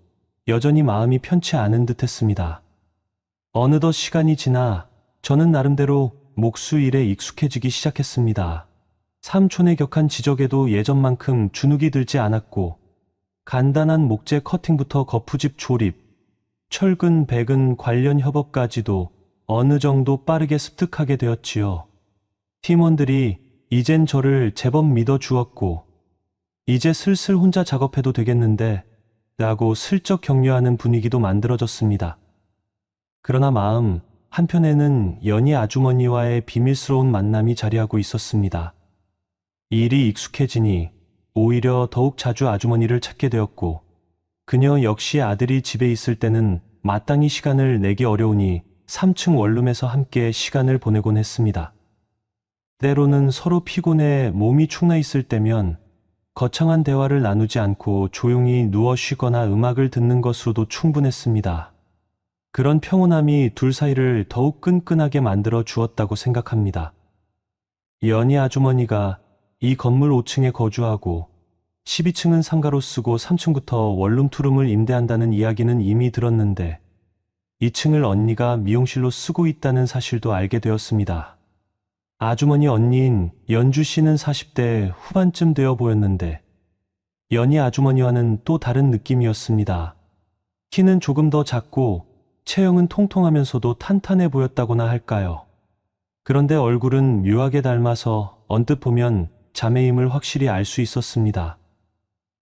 여전히 마음이 편치 않은 듯 했습니다. 어느덧 시간이 지나 저는 나름대로 목수 일에 익숙해지기 시작했습니다. 삼촌의 격한 지적에도 예전만큼 주눅이 들지 않았고 간단한 목재 커팅부터 거푸집 조립, 철근, 배근 관련 협업까지도 어느 정도 빠르게 습득하게 되었지요. 팀원들이 이젠 저를 제법 믿어주었고 "이제 슬슬 혼자 작업해도 되겠는데" 라고 슬쩍 격려하는 분위기도 만들어졌습니다. 그러나 마음 한편에는 연희 아주머니와의 비밀스러운 만남이 자리하고 있었습니다. 일이 익숙해지니 오히려 더욱 자주 아주머니를 찾게 되었고 그녀 역시 아들이 집에 있을 때는 마땅히 시간을 내기 어려우니 3층 원룸에서 함께 시간을 보내곤 했습니다. 때로는 서로 피곤해 몸이 축나 있을 때면 거창한 대화를 나누지 않고 조용히 누워 쉬거나 음악을 듣는 것으로도 충분했습니다. 그런 평온함이 둘 사이를 더욱 끈끈하게 만들어 주었다고 생각합니다. 연희 아주머니가 이 건물 5층에 거주하고 12층은 상가로 쓰고 3층부터 원룸 투룸을 임대한다는 이야기는 이미 들었는데 2층을 언니가 미용실로 쓰고 있다는 사실도 알게 되었습니다. 아주머니 언니인 연주 씨는 40대 후반쯤 되어 보였는데 연희 아주머니와는 또 다른 느낌이었습니다. 키는 조금 더 작고 체형은 통통하면서도 탄탄해 보였다고나 할까요? 그런데 얼굴은 묘하게 닮아서 언뜻 보면 자매임을 확실히 알 수 있었습니다.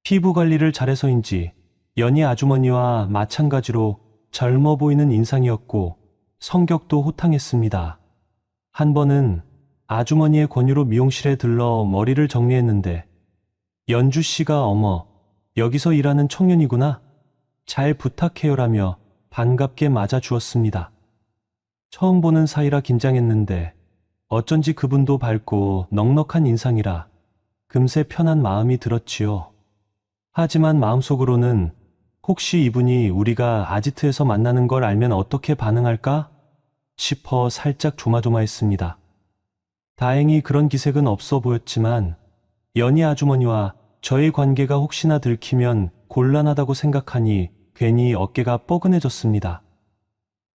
피부 관리를 잘해서인지 연희 아주머니와 마찬가지로 젊어 보이는 인상이었고 성격도 호탕했습니다. 한 번은 아주머니의 권유로 미용실에 들러 머리를 정리했는데 연주 씨가 어머, 여기서 일하는 청년이구나. 잘 부탁해요라며 반갑게 맞아주었습니다. 처음 보는 사이라 긴장했는데 어쩐지 그분도 밝고 넉넉한 인상이라 금세 편한 마음이 들었지요. 하지만 마음속으로는 혹시 이분이 우리가 아지트에서 만나는 걸 알면 어떻게 반응할까 싶어 살짝 조마조마했습니다. 다행히 그런 기색은 없어 보였지만 연희 아주머니와 저의 관계가 혹시나 들키면 곤란하다고 생각하니 괜히 어깨가 뻐근해졌습니다.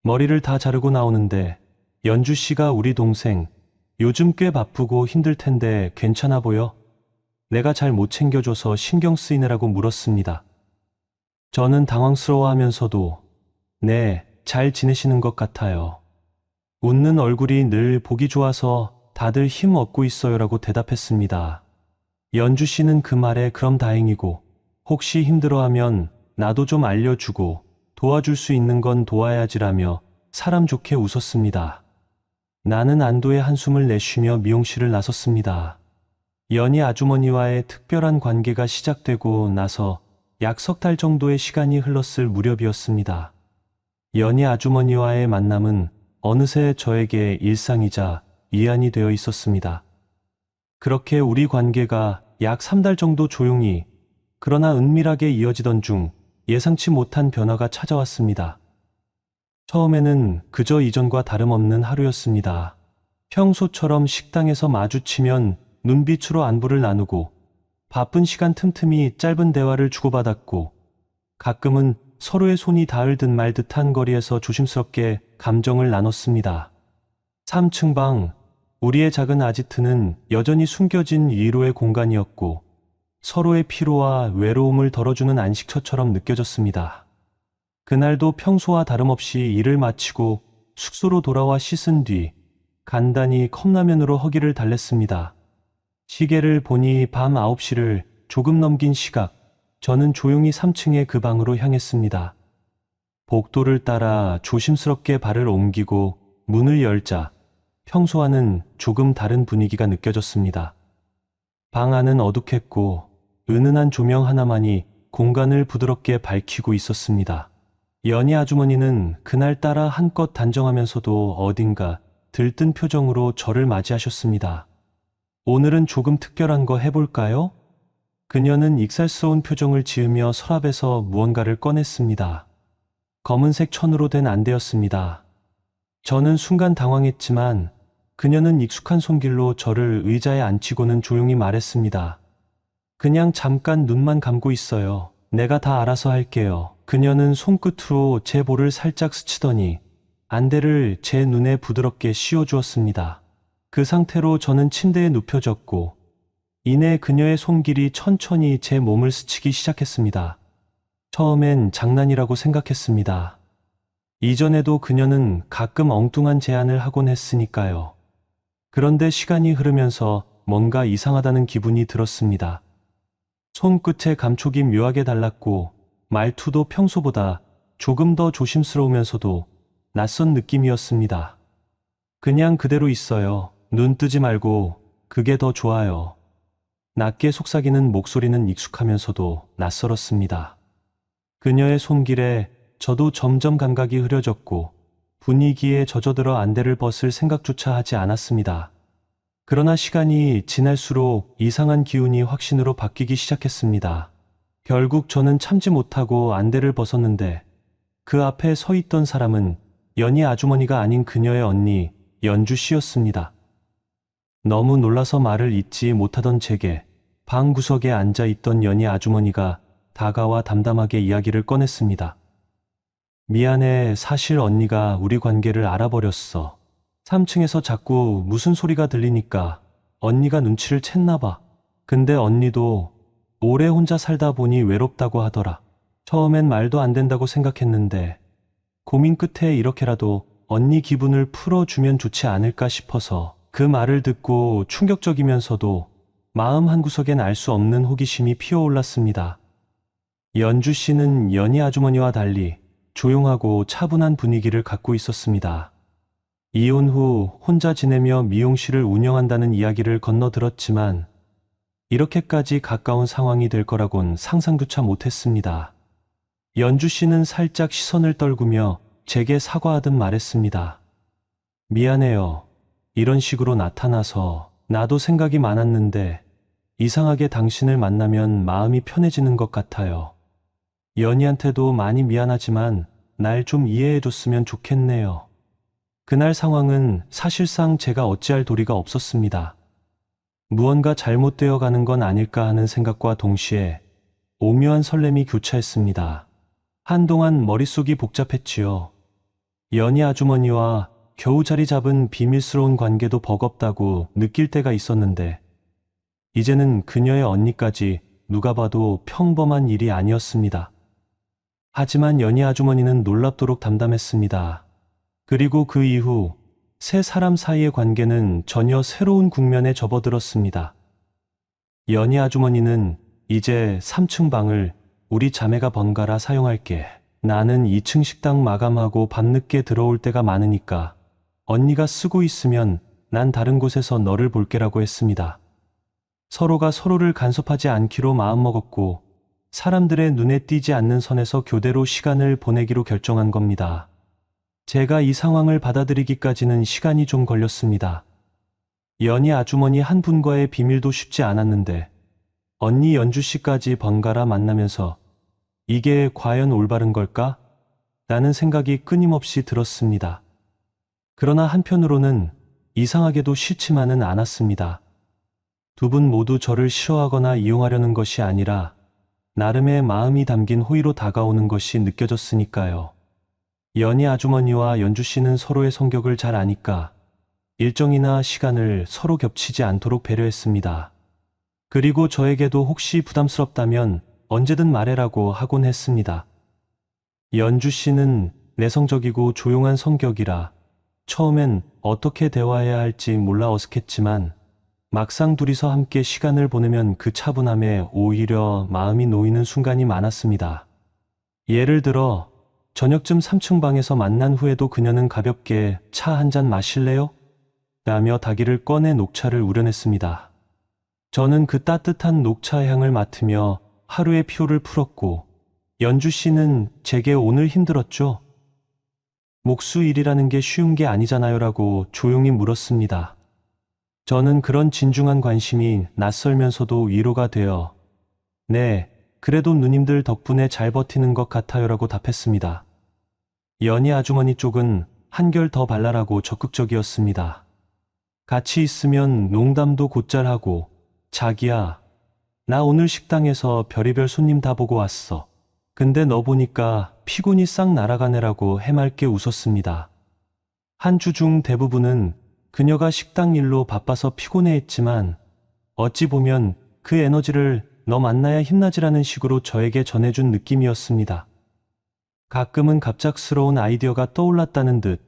머리를 다 자르고 나오는데 연주 씨가 우리 동생 요즘 꽤 바쁘고 힘들 텐데 괜찮아 보여? 내가 잘 못 챙겨줘서 신경 쓰이느라고 물었습니다. 저는 당황스러워하면서도 네, 잘 지내시는 것 같아요. 웃는 얼굴이 늘 보기 좋아서 다들 힘 얻고 있어요라고 대답했습니다. 연주 씨는 그 말에 그럼 다행이고 혹시 힘들어하면 나도 좀 알려주고 도와줄 수 있는 건 도와야지라며 사람 좋게 웃었습니다. 나는 안도의 한숨을 내쉬며 미용실을 나섰습니다. 연희 아주머니와의 특별한 관계가 시작되고 나서 약 석 달 정도의 시간이 흘렀을 무렵이었습니다. 연희 아주머니와의 만남은 어느새 저에게 일상이자 위안이 되어 있었습니다. 그렇게 우리 관계가 약 3달 정도 조용히 그러나 은밀하게 이어지던 중 예상치 못한 변화가 찾아왔습니다. 처음에는 그저 이전과 다름없는 하루였습니다. 평소처럼 식당에서 마주치면 눈빛으로 안부를 나누고 바쁜 시간 틈틈이 짧은 대화를 주고받았고 가끔은 서로의 손이 닿을 듯 말 듯한 거리에서 조심스럽게 감정을 나눴습니다. 3층 방, 우리의 작은 아지트는 여전히 숨겨진 위로의 공간이었고 서로의 피로와 외로움을 덜어주는 안식처처럼 느껴졌습니다. 그날도 평소와 다름없이 일을 마치고 숙소로 돌아와 씻은 뒤 간단히 컵라면으로 허기를 달랬습니다. 시계를 보니 밤 9시를 조금 넘긴 시각, 저는 조용히 3층의 그 방으로 향했습니다. 복도를 따라 조심스럽게 발을 옮기고 문을 열자 평소와는 조금 다른 분위기가 느껴졌습니다. 방 안은 어둑했고 은은한 조명 하나만이 공간을 부드럽게 밝히고 있었습니다. 연희 아주머니는 그날따라 한껏 단정하면서도 어딘가 들뜬 표정으로 저를 맞이하셨습니다. 오늘은 조금 특별한 거 해볼까요? 그녀는 익살스러운 표정을 지으며 서랍에서 무언가를 꺼냈습니다. 검은색 천으로 된 안대였습니다. 저는 순간 당황했지만 그녀는 익숙한 손길로 저를 의자에 앉히고는 조용히 말했습니다. 그냥 잠깐 눈만 감고 있어요. 내가 다 알아서 할게요. 그녀는 손끝으로 제 볼을 살짝 스치더니 안대를 제 눈에 부드럽게 씌워주었습니다. 그 상태로 저는 침대에 눕혀졌고 이내 그녀의 손길이 천천히 제 몸을 스치기 시작했습니다. 처음엔 장난이라고 생각했습니다. 이전에도 그녀는 가끔 엉뚱한 제안을 하곤 했으니까요. 그런데 시간이 흐르면서 뭔가 이상하다는 기분이 들었습니다. 손끝의 감촉이 묘하게 달랐고 말투도 평소보다 조금 더 조심스러우면서도 낯선 느낌이었습니다. 그냥 그대로 있어요. 눈 뜨지 말고 그게 더 좋아요. 낮게 속삭이는 목소리는 익숙하면서도 낯설었습니다. 그녀의 손길에 저도 점점 감각이 흐려졌고 분위기에 젖어들어 안대를 벗을 생각조차 하지 않았습니다. 그러나 시간이 지날수록 이상한 기운이 확신으로 바뀌기 시작했습니다. 결국 저는 참지 못하고 안대를 벗었는데 그 앞에 서 있던 사람은 연희 아주머니가 아닌 그녀의 언니 연주 씨였습니다. 너무 놀라서 말을 잇지 못하던 제게 방 구석에 앉아 있던 연희 아주머니가 다가와 담담하게 이야기를 꺼냈습니다. 미안해. 사실 언니가 우리 관계를 알아버렸어. 3층에서 자꾸 무슨 소리가 들리니까 언니가 눈치를 챘나 봐. 근데 언니도 오래 혼자 살다 보니 외롭다고 하더라. 처음엔 말도 안 된다고 생각했는데 고민 끝에 이렇게라도 언니 기분을 풀어주면 좋지 않을까 싶어서 그 말을 듣고 충격적이면서도 마음 한구석엔 알 수 없는 호기심이 피어올랐습니다. 연주 씨는 연희 아주머니와 달리 조용하고 차분한 분위기를 갖고 있었습니다. 이혼 후 혼자 지내며 미용실을 운영한다는 이야기를 건너들었지만 이렇게까지 가까운 상황이 될 거라곤 상상조차 못했습니다. 연주 씨는 살짝 시선을 떨구며 제게 사과하듯 말했습니다. 미안해요. 이런 식으로 나타나서 나도 생각이 많았는데 이상하게 당신을 만나면 마음이 편해지는 것 같아요. 연희한테도 많이 미안하지만 날 좀 이해해줬으면 좋겠네요. 그날 상황은 사실상 제가 어찌할 도리가 없었습니다. 무언가 잘못되어 가는 건 아닐까 하는 생각과 동시에 오묘한 설렘이 교차했습니다. 한동안 머릿속이 복잡했지요. 연희 아주머니와 겨우 자리 잡은 비밀스러운 관계도 버겁다고 느낄 때가 있었는데 이제는 그녀의 언니까지 누가 봐도 평범한 일이 아니었습니다. 하지만 연희 아주머니는 놀랍도록 담담했습니다. 그리고 그 이후 세 사람 사이의 관계는 전혀 새로운 국면에 접어들었습니다. 연희 아주머니는 이제 3층 방을 우리 자매가 번갈아 사용할게. 나는 2층 식당 마감하고 밤늦게 들어올 때가 많으니까 언니가 쓰고 있으면 난 다른 곳에서 너를 볼게라고 했습니다. 서로가 서로를 간섭하지 않기로 마음먹었고 사람들의 눈에 띄지 않는 선에서 교대로 시간을 보내기로 결정한 겁니다. 제가 이 상황을 받아들이기까지는 시간이 좀 걸렸습니다. 연희 아주머니 한 분과의 비밀도 쉽지 않았는데 언니 연주 씨까지 번갈아 만나면서 이게 과연 올바른 걸까? 라는 생각이 끊임없이 들었습니다. 그러나 한편으로는 이상하게도 싫지만은 않았습니다. 두 분 모두 저를 싫어하거나 이용하려는 것이 아니라 나름의 마음이 담긴 호의로 다가오는 것이 느껴졌으니까요. 연희 아주머니와 연주 씨는 서로의 성격을 잘 아니까 일정이나 시간을 서로 겹치지 않도록 배려했습니다. 그리고 저에게도 혹시 부담스럽다면 언제든 말해라고 하곤 했습니다. 연주 씨는 내성적이고 조용한 성격이라 처음엔 어떻게 대화해야 할지 몰라 어색했지만 막상 둘이서 함께 시간을 보내면 그 차분함에 오히려 마음이 놓이는 순간이 많았습니다. 예를 들어 저녁쯤 3층 방에서 만난 후에도 그녀는 가볍게 차 한 잔 마실래요? 라며 닭이를 꺼내 녹차를 우려냈습니다. 저는 그 따뜻한 녹차 향을 맡으며 하루의 피로를 풀었고 연주 씨는 제게 오늘 힘들었죠? 목수 일이라는 게 쉬운 게 아니잖아요 라고 조용히 물었습니다. 저는 그런 진중한 관심이 낯설면서도 위로가 되어 네, 그래도 누님들 덕분에 잘 버티는 것 같아요 라고 답했습니다. 연희 아주머니 쪽은 한결 더 발랄하고 적극적이었습니다. 같이 있으면 농담도 곧잘 하고 자기야, 나 오늘 식당에서 별의별 손님 다 보고 왔어. 근데 너 보니까 피곤이 싹 날아가네라고 해맑게 웃었습니다. 한 주 중 대부분은 그녀가 식당 일로 바빠서 피곤해했지만 어찌 보면 그 에너지를 너 만나야 힘나지라는 식으로 저에게 전해준 느낌이었습니다. 가끔은 갑작스러운 아이디어가 떠올랐다는 듯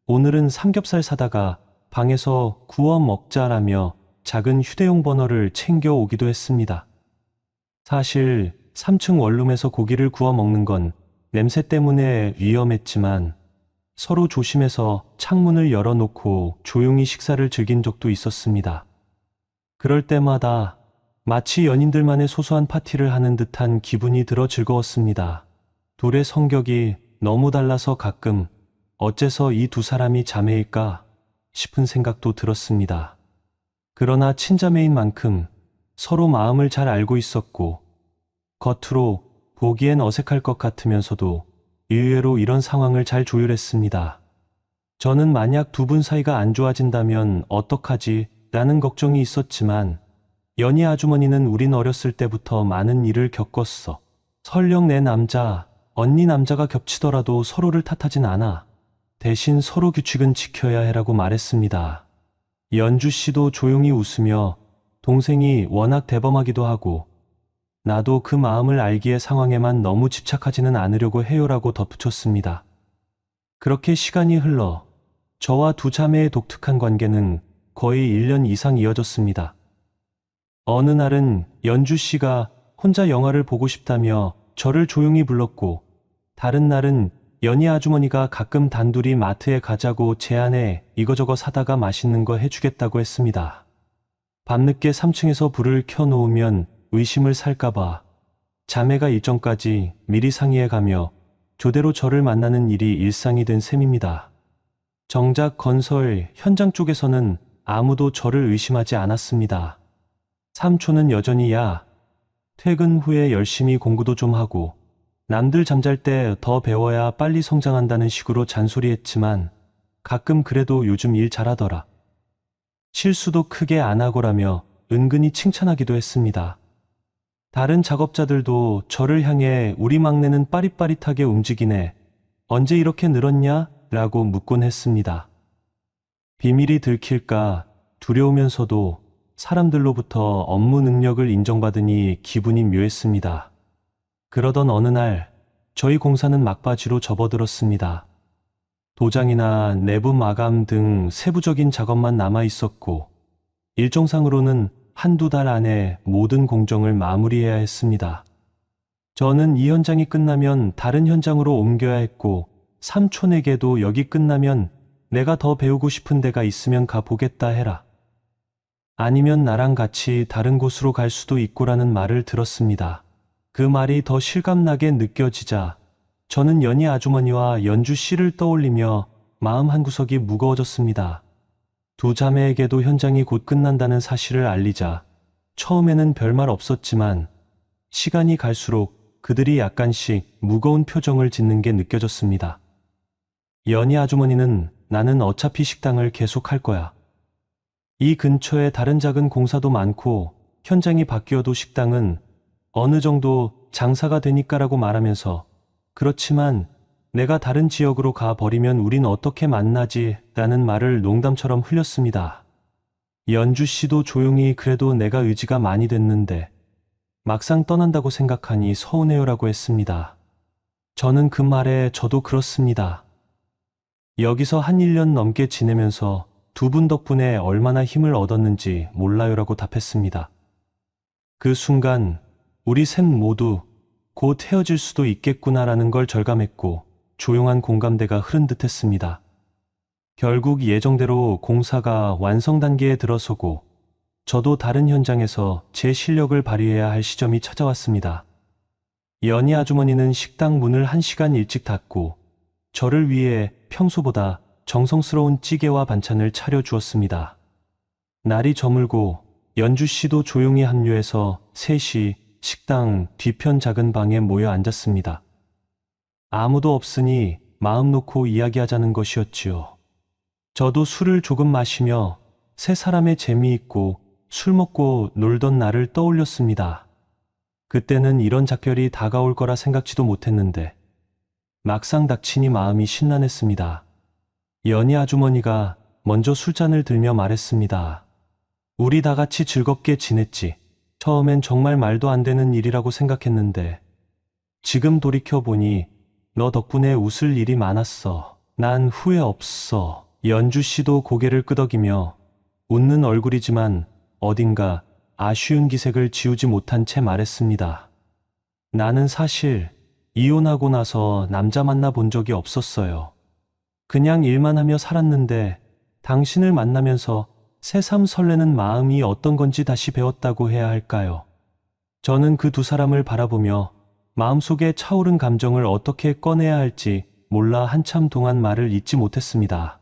오늘은 삼겹살 사다가 방에서 구워 먹자라며 작은 휴대용 버너를 챙겨 오기도 했습니다. 사실 3층 원룸에서 고기를 구워 먹는 건 냄새 때문에 위험했지만 서로 조심해서 창문을 열어놓고 조용히 식사를 즐긴 적도 있었습니다. 그럴 때마다 마치 연인들만의 소소한 파티를 하는 듯한 기분이 들어 즐거웠습니다. 둘의 성격이 너무 달라서 가끔 어째서 이 두 사람이 자매일까 싶은 생각도 들었습니다. 그러나 친자매인 만큼 서로 마음을 잘 알고 있었고 겉으로 보기엔 어색할 것 같으면서도 의외로 이런 상황을 잘 조율했습니다. 저는 만약 두 분 사이가 안 좋아진다면 어떡하지? 라는 걱정이 있었지만 연희 아주머니는 우린 어렸을 때부터 많은 일을 겪었어. 설령 내 남자 언니 남자가 겹치더라도 서로를 탓하진 않아. 대신 서로 규칙은 지켜야 해라고 말했습니다. 연주 씨도 조용히 웃으며 동생이 워낙 대범하기도 하고 나도 그 마음을 알기에 상황에만 너무 집착하지는 않으려고 해요라고 덧붙였습니다. 그렇게 시간이 흘러 저와 두 자매의 독특한 관계는 거의 1년 이상 이어졌습니다. 어느 날은 연주 씨가 혼자 영화를 보고 싶다며 저를 조용히 불렀고 다른 날은 연희 아주머니가 가끔 단둘이 마트에 가자고 제안해 이거저거 사다가 맛있는 거 해주겠다고 했습니다. 밤늦게 3층에서 불을 켜놓으면 의심을 살까봐 자매가 일정까지 미리 상의해 가며 교대로 저를 만나는 일이 일상이 된 셈입니다. 정작 건설 현장 쪽에서는 아무도 저를 의심하지 않았습니다. 삼촌은 여전히 야, 퇴근 후에 열심히 공부도 좀 하고 남들 잠잘 때 더 배워야 빨리 성장한다는 식으로 잔소리했지만 가끔 그래도 요즘 일 잘하더라. 실수도 크게 안 하고라며 은근히 칭찬하기도 했습니다. 다른 작업자들도 저를 향해 우리 막내는 빠릿빠릿하게 움직이네. 언제 이렇게 늘었냐? 라고 묻곤 했습니다. 비밀이 들킬까 두려우면서도 사람들로부터 업무 능력을 인정받으니 기분이 묘했습니다. 그러던 어느 날 저희 공사는 막바지로 접어들었습니다. 도장이나 내부 마감 등 세부적인 작업만 남아 있었고 일정상으로는 한두 달 안에 모든 공정을 마무리해야 했습니다. 저는 이 현장이 끝나면 다른 현장으로 옮겨야 했고 삼촌에게도 여기 끝나면 내가 더 배우고 싶은 데가 있으면 가보겠다 해라. 아니면 나랑 같이 다른 곳으로 갈 수도 있고라는 말을 들었습니다. 그 말이 더 실감나게 느껴지자 저는 연희 아주머니와 연주 씨를 떠올리며 마음 한구석이 무거워졌습니다. 두 자매에게도 현장이 곧 끝난다는 사실을 알리자 처음에는 별말 없었지만 시간이 갈수록 그들이 약간씩 무거운 표정을 짓는 게 느껴졌습니다. 연희 아주머니는 나는 어차피 식당을 계속할 거야. 이 근처에 다른 작은 공사도 많고 현장이 바뀌어도 식당은 어느 정도 장사가 되니까라고 말하면서 그렇지만 내가 다른 지역으로 가버리면 우린 어떻게 만나지? 라는 말을 농담처럼 흘렸습니다. 연주 씨도 조용히 그래도 내가 의지가 많이 됐는데 막상 떠난다고 생각하니 서운해요라고 했습니다. 저는 그 말에 저도 그렇습니다. 여기서 한 1년 넘게 지내면서 두 분 덕분에 얼마나 힘을 얻었는지 몰라요라고 답했습니다. 그 순간 우리 셋 모두 곧 헤어질 수도 있겠구나라는 걸 절감했고 조용한 공감대가 흐른 듯했습니다. 결국 예정대로 공사가 완성 단계에 들어서고 저도 다른 현장에서 제 실력을 발휘해야 할 시점이 찾아왔습니다. 연희 아주머니는 식당 문을 1시간 일찍 닫고 저를 위해 평소보다 정성스러운 찌개와 반찬을 차려주었습니다. 날이 저물고 연주 씨도 조용히 합류해서 셋이 식당 뒤편 작은 방에 모여 앉았습니다. 아무도 없으니 마음 놓고 이야기하자는 것이었지요. 저도 술을 조금 마시며 세 사람의 재미있고 술 먹고 놀던 날을 떠올렸습니다. 그때는 이런 작별이 다가올 거라 생각지도 못했는데 막상 닥치니 마음이 심란했습니다. 연희 아주머니가 먼저 술잔을 들며 말했습니다. 우리 다 같이 즐겁게 지냈지. 처음엔 정말 말도 안 되는 일이라고 생각했는데 지금 돌이켜보니 너 덕분에 웃을 일이 많았어. 난 후회 없어. 연주 씨도 고개를 끄덕이며 웃는 얼굴이지만 어딘가 아쉬운 기색을 지우지 못한 채 말했습니다. 나는 사실 이혼하고 나서 남자 만나본 적이 없었어요. 그냥 일만 하며 살았는데 당신을 만나면서 새삼 설레는 마음이 어떤 건지 다시 배웠다고 해야 할까요? 저는 그 두 사람을 바라보며 마음속에 차오른 감정을 어떻게 꺼내야 할지 몰라 한참 동안 말을 잇지 못했습니다.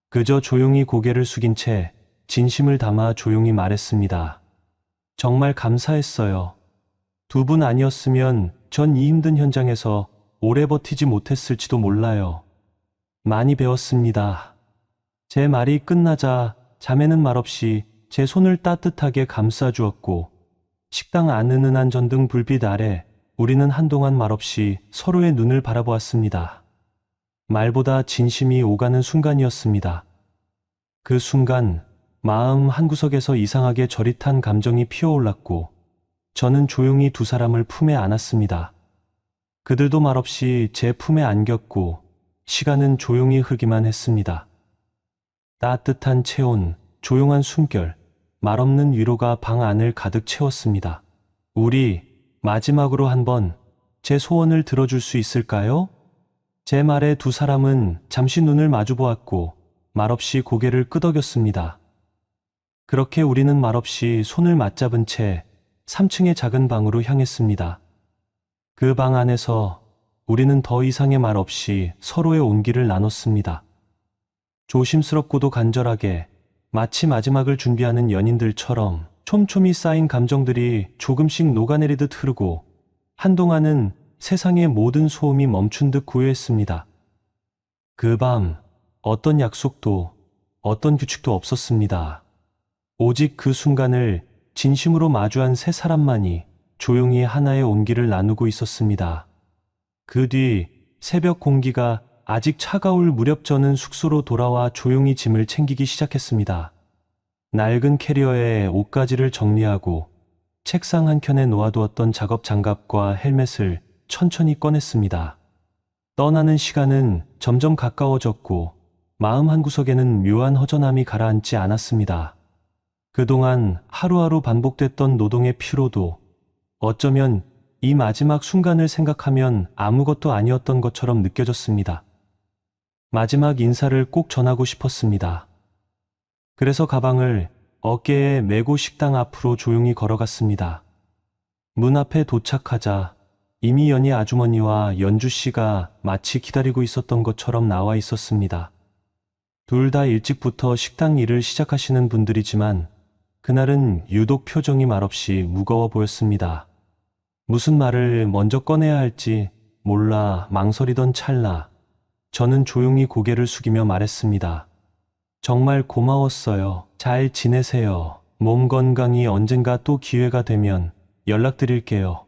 그저 조용히 고개를 숙인 채 진심을 담아 조용히 말했습니다. 정말 감사했어요. 두 분 아니었으면 전 이 힘든 현장에서 오래 버티지 못했을지도 몰라요. 많이 배웠습니다. 제 말이 끝나자 자매는 말없이 제 손을 따뜻하게 감싸주었고 식당 안 은은한 전등 불빛 아래 우리는 한동안 말없이 서로의 눈을 바라보았습니다. 말보다 진심이 오가는 순간이었습니다. 그 순간 마음 한구석에서 이상하게 저릿한 감정이 피어올랐고 저는 조용히 두 사람을 품에 안았습니다. 그들도 말없이 제 품에 안겼고 시간은 조용히 흐르기만 했습니다. 따뜻한 체온, 조용한 숨결, 말없는 위로가 방 안을 가득 채웠습니다. 우리 마지막으로 한번 제 소원을 들어줄 수 있을까요? 제 말에 두 사람은 잠시 눈을 마주 보았고 말없이 고개를 끄덕였습니다. 그렇게 우리는 말없이 손을 맞잡은 채 3층의 작은 방으로 향했습니다. 그 방 안에서 우리는 더 이상의 말 없이 서로의 온기를 나눴습니다. 조심스럽고도 간절하게 마치 마지막을 준비하는 연인들처럼 촘촘히 쌓인 감정들이 조금씩 녹아내리듯 흐르고 한동안은 세상의 모든 소음이 멈춘 듯 고요했습니다. 그 밤 어떤 약속도 어떤 규칙도 없었습니다. 오직 그 순간을 진심으로 마주한 세 사람만이 조용히 하나의 온기를 나누고 있었습니다. 그 뒤 새벽 공기가 아직 차가울 무렵 저는 숙소로 돌아와 조용히 짐을 챙기기 시작했습니다. 낡은 캐리어에 옷가지를 정리하고 책상 한켠에 놓아두었던 작업 장갑과 헬멧을 천천히 꺼냈습니다. 떠나는 시간은 점점 가까워졌고 마음 한구석에는 묘한 허전함이 가라앉지 않았습니다. 그동안 하루하루 반복됐던 노동의 피로도 어쩌면 이 마지막 순간을 생각하면 아무것도 아니었던 것처럼 느껴졌습니다. 마지막 인사를 꼭 전하고 싶었습니다. 그래서 가방을 어깨에 메고 식당 앞으로 조용히 걸어갔습니다. 문 앞에 도착하자 이미 연희 아주머니와 연주 씨가 마치 기다리고 있었던 것처럼 나와 있었습니다. 둘 다 일찍부터 식당 일을 시작하시는 분들이지만 그날은 유독 표정이 말없이 무거워 보였습니다. 무슨 말을 먼저 꺼내야 할지 몰라 망설이던 찰나 저는 조용히 고개를 숙이며 말했습니다. 정말 고마웠어요. 잘 지내세요. 몸 건강히 언젠가 또 기회가 되면 연락드릴게요.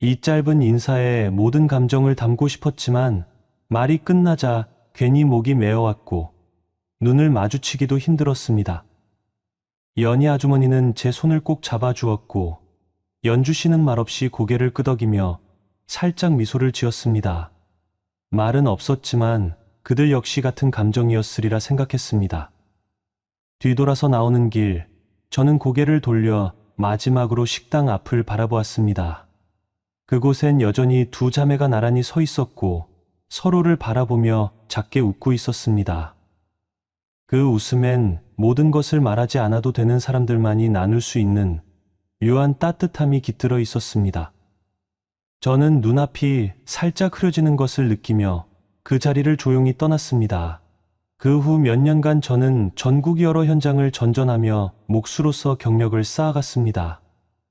이 짧은 인사에 모든 감정을 담고 싶었지만 말이 끝나자 괜히 목이 메어왔고 눈을 마주치기도 힘들었습니다. 연희 아주머니는 제 손을 꼭 잡아주었고 연주 씨는 말없이 고개를 끄덕이며 살짝 미소를 지었습니다. 말은 없었지만 그들 역시 같은 감정이었으리라 생각했습니다. 뒤돌아서 나오는 길, 저는 고개를 돌려 마지막으로 식당 앞을 바라보았습니다. 그곳엔 여전히 두 자매가 나란히 서 있었고 서로를 바라보며 작게 웃고 있었습니다. 그 웃음엔 모든 것을 말하지 않아도 되는 사람들만이 나눌 수 있는 묘한 따뜻함이 깃들어 있었습니다. 저는 눈앞이 살짝 흐려지는 것을 느끼며 그 자리를 조용히 떠났습니다. 그 후 몇 년간 저는 전국 여러 현장을 전전하며 몫으로서 경력을 쌓아갔습니다.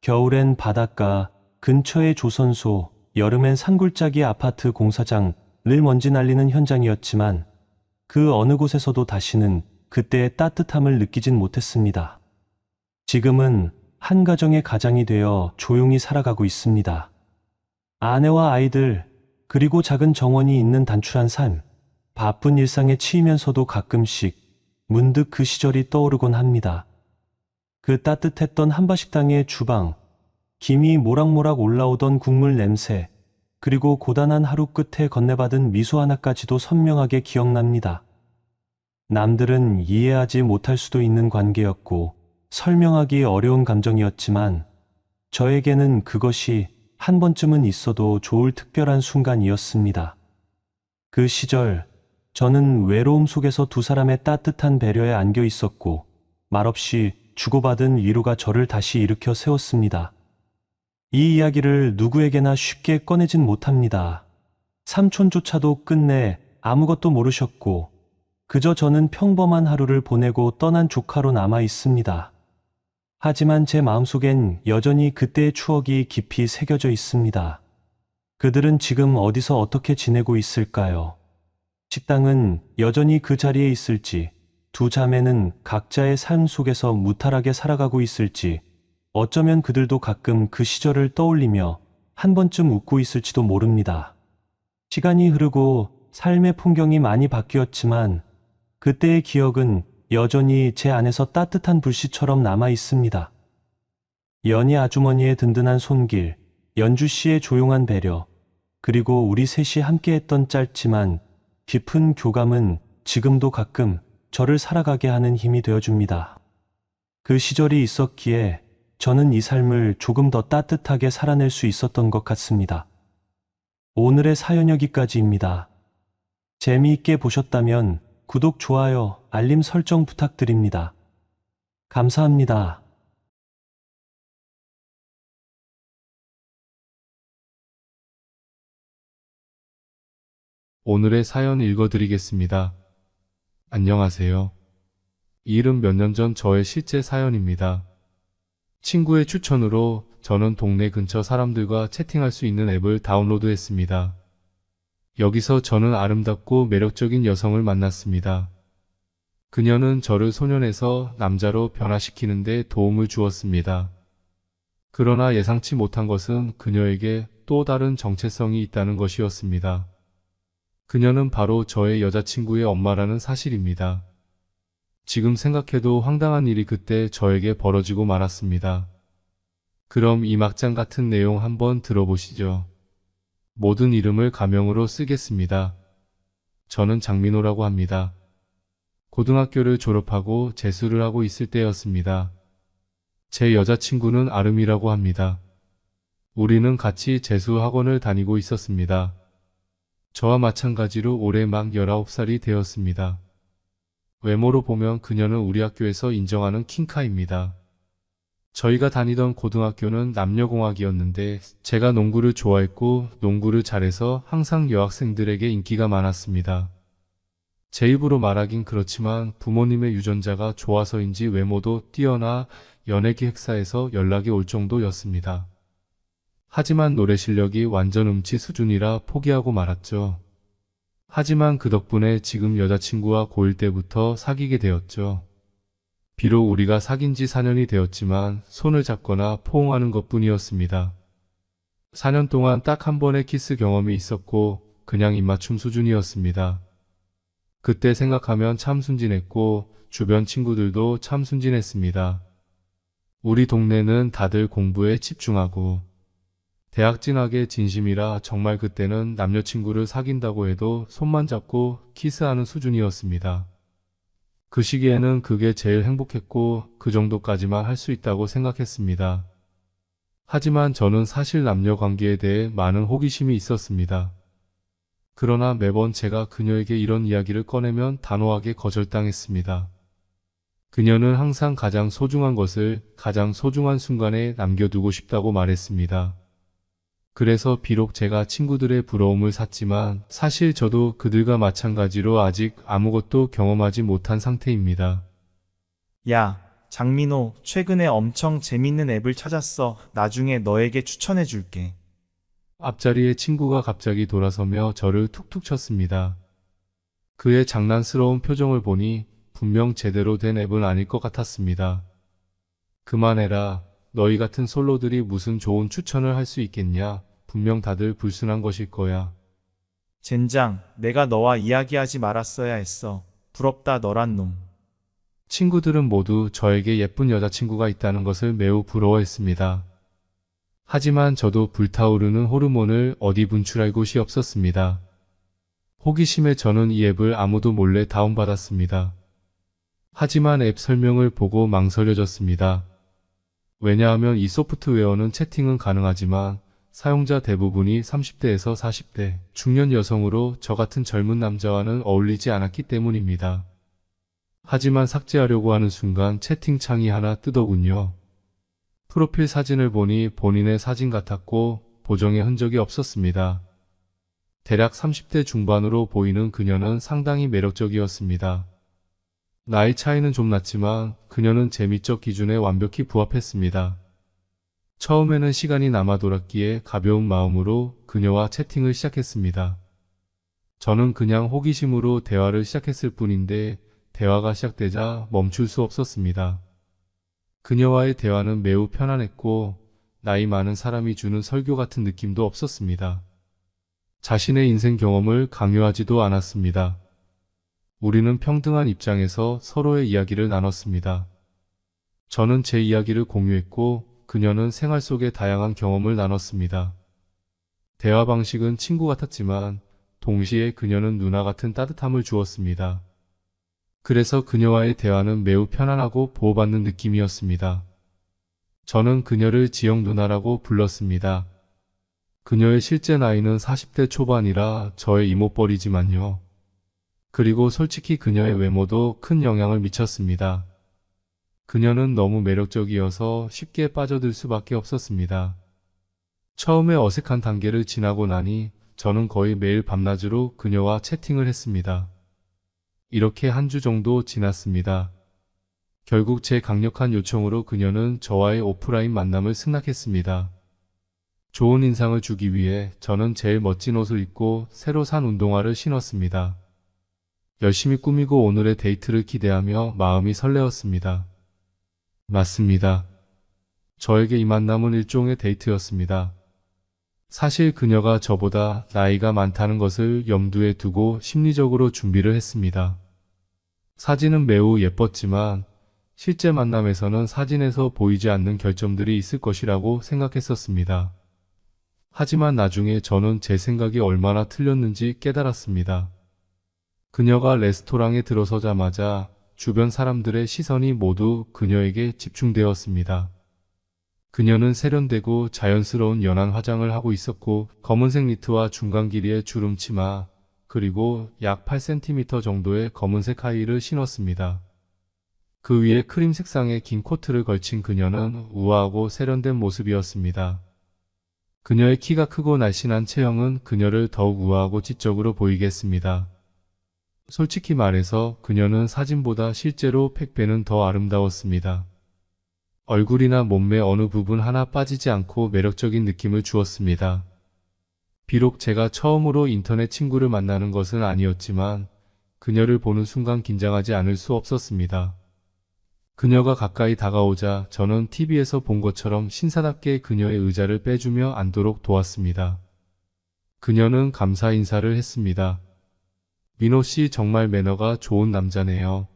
겨울엔 바닷가, 근처의 조선소, 여름엔 산골짜기 아파트 공사장, 늘 먼지 날리는 현장이었지만 그 어느 곳에서도 다시는 그때의 따뜻함을 느끼진 못했습니다. 지금은 한 가정의 가장이 되어 조용히 살아가고 있습니다. 아내와 아이들, 그리고 작은 정원이 있는 단출한 삶, 바쁜 일상에 치이면서도 가끔씩 문득 그 시절이 떠오르곤 합니다. 그 따뜻했던 한바식당의 주방, 김이 모락모락 올라오던 국물 냄새, 그리고 고단한 하루 끝에 건네받은 미소 하나까지도 선명하게 기억납니다. 남들은 이해하지 못할 수도 있는 관계였고 설명하기 어려운 감정이었지만 저에게는 그것이 한 번쯤은 있어도 좋을 특별한 순간이었습니다. 그 시절 저는 외로움 속에서 두 사람의 따뜻한 배려에 안겨 있었고 말없이 주고받은 위로가 저를 다시 일으켜 세웠습니다. 이 이야기를 누구에게나 쉽게 꺼내진 못합니다. 삼촌조차도 끝내 아무것도 모르셨고 그저 저는 평범한 하루를 보내고 떠난 조카로 남아 있습니다. 하지만 제 마음속엔 여전히 그때의 추억이 깊이 새겨져 있습니다. 그들은 지금 어디서 어떻게 지내고 있을까요? 식당은 여전히 그 자리에 있을지, 두 자매는 각자의 삶 속에서 무탈하게 살아가고 있을지, 어쩌면 그들도 가끔 그 시절을 떠올리며 한 번쯤 웃고 있을지도 모릅니다. 시간이 흐르고 삶의 풍경이 많이 바뀌었지만 그때의 기억은 여전히 제 안에서 따뜻한 불씨처럼 남아 있습니다. 연희 아주머니의 든든한 손길, 연주 씨의 조용한 배려, 그리고 우리 셋이 함께했던 짧지만 깊은 교감은 지금도 가끔 저를 살아가게 하는 힘이 되어줍니다. 그 시절이 있었기에 저는 이 삶을 조금 더 따뜻하게 살아낼 수 있었던 것 같습니다. 오늘의 사연 여기까지입니다. 재미있게 보셨다면 구독, 좋아요, 알림 설정 부탁드립니다. 감사합니다. 오늘의 사연 읽어드리겠습니다. 안녕하세요. 이 일은 몇 년 전 저의 실제 사연입니다. 친구의 추천으로 저는 동네 근처 사람들과 채팅할 수 있는 앱을 다운로드했습니다. 여기서 저는 아름답고 매력적인 여성을 만났습니다. 그녀는 저를 소년에서 남자로 변화시키는 데 도움을 주었습니다. 그러나 예상치 못한 것은 그녀에게 또 다른 정체성이 있다는 것이었습니다. 그녀는 바로 저의 여자친구의 엄마라는 사실입니다. 지금 생각해도 황당한 일이 그때 저에게 벌어지고 말았습니다. 그럼 이 막장 같은 내용 한번 들어보시죠. 모든 이름을 가명으로 쓰겠습니다. 저는 장민호라고 합니다. 고등학교를 졸업하고 재수를 하고 있을 때였습니다. 제 여자친구는 아름이라고 합니다. 우리는 같이 재수학원을 다니고 있었습니다. 저와 마찬가지로 올해 막 19살이 되었습니다. 외모로 보면 그녀는 우리 학교에서 인정하는 킹카입니다. 저희가 다니던 고등학교는 남녀공학이었는데 제가 농구를 좋아했고 농구를 잘해서 항상 여학생들에게 인기가 많았습니다. 제 입으로 말하긴 그렇지만 부모님의 유전자가 좋아서인지 외모도 뛰어나 연예기획사에서 연락이 올 정도였습니다. 하지만 노래 실력이 완전 음치 수준이라 포기하고 말았죠. 하지만 그 덕분에 지금 여자친구와 고1 때부터 사귀게 되었죠. 비록 우리가 사귄 지 4년이 되었지만 손을 잡거나 포옹하는 것뿐이었습니다. 4년 동안 딱 한 번의 키스 경험이 있었고 그냥 입맞춤 수준이었습니다. 그때 생각하면 참 순진했고 주변 친구들도 참 순진했습니다. 우리 동네는 다들 공부에 집중하고 대학 진학에 진심이라 정말 그때는 남자친구를 사귄다고 해도 손만 잡고 키스하는 수준이었습니다. 그 시기에는 그게 제일 행복했고 그 정도까지만 할 수 있다고 생각했습니다. 하지만 저는 사실 남녀 관계에 대해 많은 호기심이 있었습니다. 그러나 매번 제가 그녀에게 이런 이야기를 꺼내면 단호하게 거절당했습니다. 그녀는 항상 가장 소중한 것을 가장 소중한 순간에 남겨두고 싶다고 말했습니다. 그래서 비록 제가 친구들의 부러움을 샀지만 사실 저도 그들과 마찬가지로 아직 아무것도 경험하지 못한 상태입니다. 야, 장민호, 최근에 엄청 재밌는 앱을 찾았어. 나중에 너에게 추천해 줄게. 앞자리에 친구가 갑자기 돌아서며 저를 툭툭 쳤습니다. 그의 장난스러운 표정을 보니 분명 제대로 된 앱은 아닐 것 같았습니다. 그만해라. 너희 같은 솔로들이 무슨 좋은 추천을 할 수 있겠냐. 분명 다들 불순한 것일 거야. 젠장, 내가 너와 이야기하지 말았어야 했어. 부럽다, 너란 놈. 친구들은 모두 저에게 예쁜 여자친구가 있다는 것을 매우 부러워했습니다. 하지만 저도 불타오르는 호르몬을 어디 분출할 곳이 없었습니다. 호기심에 저는 이 앱을 아무도 몰래 다운받았습니다. 하지만 앱 설명을 보고 망설여졌습니다. 왜냐하면 이 소프트웨어는 채팅은 가능하지만 사용자 대부분이 30대에서 40대 중년 여성으로 저 같은 젊은 남자와는 어울리지 않았기 때문입니다. 하지만 삭제하려고 하는 순간 채팅창이 하나 뜨더군요. 프로필 사진을 보니 본인의 사진 같았고 보정의 흔적이 없었습니다. 대략 30대 중반으로 보이는 그녀는 상당히 매력적이었습니다. 나이 차이는 좀 났지만 그녀는 제 미적 기준에 완벽히 부합했습니다. 처음에는 시간이 남아 돌았기에 가벼운 마음으로 그녀와 채팅을 시작했습니다. 저는 그냥 호기심으로 대화를 시작했을 뿐인데 대화가 시작되자 멈출 수 없었습니다. 그녀와의 대화는 매우 편안했고 나이 많은 사람이 주는 설교 같은 느낌도 없었습니다. 자신의 인생 경험을 강요하지도 않았습니다. 우리는 평등한 입장에서 서로의 이야기를 나눴습니다. 저는 제 이야기를 공유했고 그녀는 생활 속의 다양한 경험을 나눴습니다. 대화 방식은 친구 같았지만 동시에 그녀는 누나 같은 따뜻함을 주었습니다. 그래서 그녀와의 대화는 매우 편안하고 보호받는 느낌이었습니다. 저는 그녀를 지영 누나라고 불렀습니다. 그녀의 실제 나이는 40대 초반이라 저의 이모뻘이지만요. 그리고 솔직히 그녀의 외모도 큰 영향을 미쳤습니다. 그녀는 너무 매력적이어서 쉽게 빠져들 수밖에 없었습니다. 처음에 어색한 단계를 지나고 나니 저는 거의 매일 밤낮으로 그녀와 채팅을 했습니다. 이렇게 한 주 정도 지났습니다. 결국 제 강력한 요청으로 그녀는 저와의 오프라인 만남을 승낙했습니다. 좋은 인상을 주기 위해 저는 제일 멋진 옷을 입고 새로 산 운동화를 신었습니다. 열심히 꾸미고 오늘의 데이트를 기대하며 마음이 설레었습니다. 맞습니다. 저에게 이 만남은 일종의 데이트였습니다. 사실 그녀가 저보다 나이가 많다는 것을 염두에 두고 심리적으로 준비를 했습니다. 사진은 매우 예뻤지만 실제 만남에서는 사진에서 보이지 않는 결점들이 있을 것이라고 생각했었습니다. 하지만 나중에 저는 제 생각이 얼마나 틀렸는지 깨달았습니다. 그녀가 레스토랑에 들어서자마자 주변 사람들의 시선이 모두 그녀에게 집중되었습니다. 그녀는 세련되고 자연스러운 연한 화장을 하고 있었고 검은색 니트와 중간 길이의 주름 치마, 그리고 약 8cm 정도의 검은색 하이힐을 신었습니다. 그 위에 크림 색상의 긴 코트를 걸친 그녀는 우아하고 세련된 모습이었습니다. 그녀의 키가 크고 날씬한 체형은 그녀를 더욱 우아하고 지적으로 보이게 했습니다. 솔직히 말해서 그녀는 사진보다 실제로 100배는 더 아름다웠습니다. 얼굴이나 몸매 어느 부분 하나 빠지지 않고 매력적인 느낌을 주었습니다. 비록 제가 처음으로 인터넷 친구를 만나는 것은 아니었지만 그녀를 보는 순간 긴장하지 않을 수 없었습니다. 그녀가 가까이 다가오자 저는 TV에서 본 것처럼 신사답게 그녀의 의자를 빼주며 앉도록 도왔습니다. 그녀는 감사 인사를 했습니다. 민호 씨 정말 매너가 좋은 남자네요.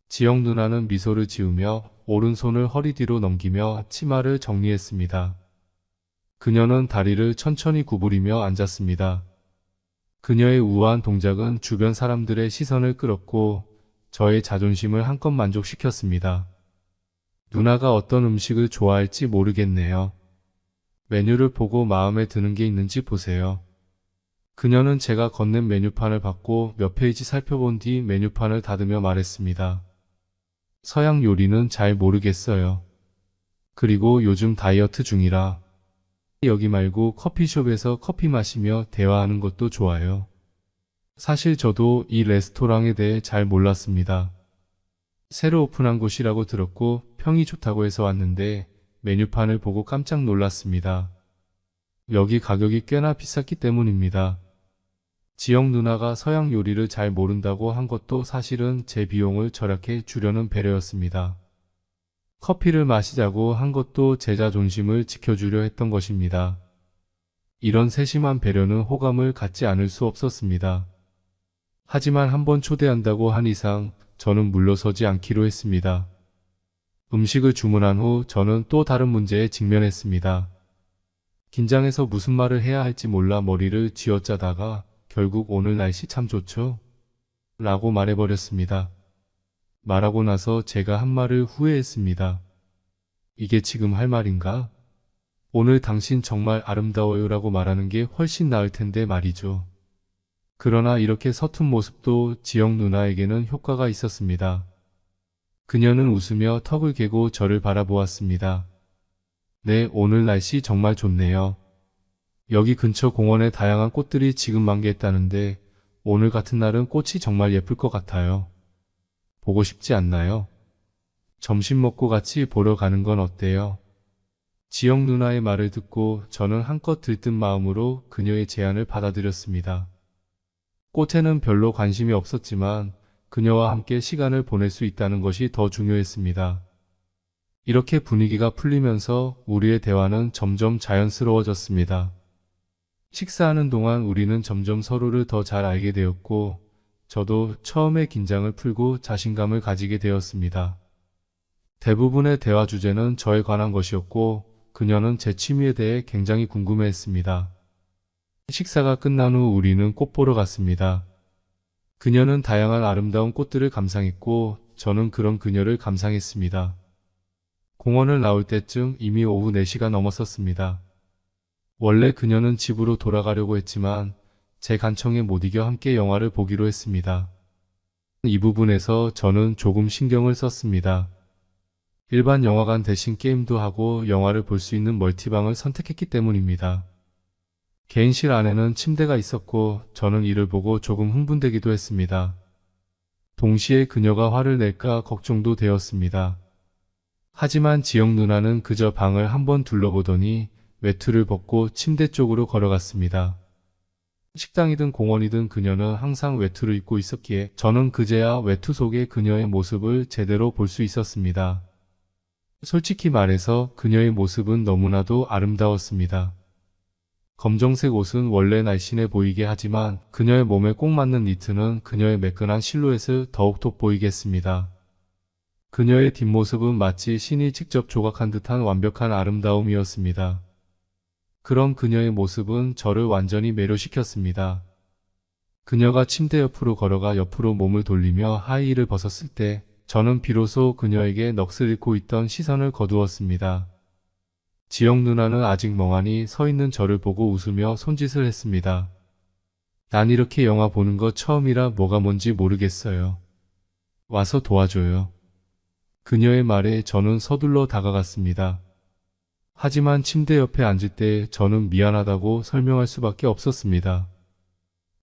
지영 누나는 미소를 지으며 오른손을 허리 뒤로 넘기며 치마를 정리했습니다. 그녀는 다리를 천천히 구부리며 앉았습니다. 그녀의 우아한 동작은 주변 사람들의 시선을 끌었고 저의 자존심을 한껏 만족시켰습니다. 누나가 어떤 음식을 좋아할지 모르겠네요. 메뉴를 보고 마음에 드는 게 있는지 보세요. 그녀는 제가 건넨 메뉴판을 받고 몇 페이지 살펴본 뒤 메뉴판을 닫으며 말했습니다. 서양 요리는 잘 모르겠어요. 그리고 요즘 다이어트 중이라 여기 말고 커피숍에서 커피 마시며 대화하는 것도 좋아요. 사실 저도 이 레스토랑에 대해 잘 몰랐습니다. 새로 오픈한 곳이라고 들었고 평이 좋다고 해서 왔는데 메뉴판을 보고 깜짝 놀랐습니다. 여기 가격이 꽤나 비쌌기 때문입니다. 지영 누나가 서양 요리를 잘 모른다고 한 것도 사실은 제 비용을 절약해 주려는 배려였습니다. 커피를 마시자고 한 것도 제 자존심을 지켜주려 했던 것입니다. 이런 세심한 배려는 호감을 갖지 않을 수 없었습니다. 하지만 한번 초대한다고 한 이상 저는 물러서지 않기로 했습니다. 음식을 주문한 후 저는 또 다른 문제에 직면했습니다. 긴장해서 무슨 말을 해야 할지 몰라 머리를 쥐어짜다가 결국 오늘 날씨 참 좋죠? 라고 말해버렸습니다. 말하고 나서 제가 한 말을 후회했습니다. 이게 지금 할 말인가? 오늘 당신 정말 아름다워요 라고 말하는 게 훨씬 나을 텐데 말이죠. 그러나 이렇게 서툰 모습도 지영 누나에게는 효과가 있었습니다. 그녀는 웃으며 턱을 개고 저를 바라보았습니다. 네, 오늘 날씨 정말 좋네요. 여기 근처 공원에 다양한 꽃들이 지금 만개했다는데 오늘 같은 날은 꽃이 정말 예쁠 것 같아요. 보고 싶지 않나요? 점심 먹고 같이 보러 가는 건 어때요? 지영 누나의 말을 듣고 저는 한껏 들뜬 마음으로 그녀의 제안을 받아들였습니다. 꽃에는 별로 관심이 없었지만 그녀와 함께 시간을 보낼 수 있다는 것이 더 중요했습니다. 이렇게 분위기가 풀리면서 우리의 대화는 점점 자연스러워졌습니다. 식사하는 동안 우리는 점점 서로를 더 잘 알게 되었고, 저도 처음에 긴장을 풀고 자신감을 가지게 되었습니다. 대부분의 대화 주제는 저에 관한 것이었고, 그녀는 제 취미에 대해 굉장히 궁금해했습니다. 식사가 끝난 후 우리는 꽃 보러 갔습니다. 그녀는 다양한 아름다운 꽃들을 감상했고, 저는 그런 그녀를 감상했습니다. 공원을 나올 때쯤 이미 오후 4시가 넘었었습니다. 원래 그녀는 집으로 돌아가려고 했지만 제 간청에 못 이겨 함께 영화를 보기로 했습니다. 이 부분에서 저는 조금 신경을 썼습니다. 일반 영화관 대신 게임도 하고 영화를 볼 수 있는 멀티방을 선택했기 때문입니다. 개인실 안에는 침대가 있었고 저는 이를 보고 조금 흥분되기도 했습니다. 동시에 그녀가 화를 낼까 걱정도 되었습니다. 하지만 지영 누나는 그저 방을 한번 둘러보더니 외투를 벗고 침대 쪽으로 걸어갔습니다. 식당이든 공원이든 그녀는 항상 외투를 입고 있었기에 저는 그제야 외투 속의 그녀의 모습을 제대로 볼 수 있었습니다. 솔직히 말해서 그녀의 모습은 너무나도 아름다웠습니다. 검정색 옷은 원래 날씬해 보이게 하지만 그녀의 몸에 꼭 맞는 니트는 그녀의 매끈한 실루엣을 더욱 돋보이게 했습니다. 그녀의 뒷모습은 마치 신이 직접 조각한 듯한 완벽한 아름다움이었습니다. 그런 그녀의 모습은 저를 완전히 매료시켰습니다. 그녀가 침대 옆으로 걸어가 옆으로 몸을 돌리며 하이힐을 벗었을 때 저는 비로소 그녀에게 넋을 잃고 있던 시선을 거두었습니다. 지영 누나는 아직 멍하니 서 있는 저를 보고 웃으며 손짓을 했습니다. 난 이렇게 영화 보는 거 처음이라 뭐가 뭔지 모르겠어요. 와서 도와줘요. 그녀의 말에 저는 서둘러 다가갔습니다. 하지만 침대 옆에 앉을 때 저는 미안하다고 설명할 수밖에 없었습니다.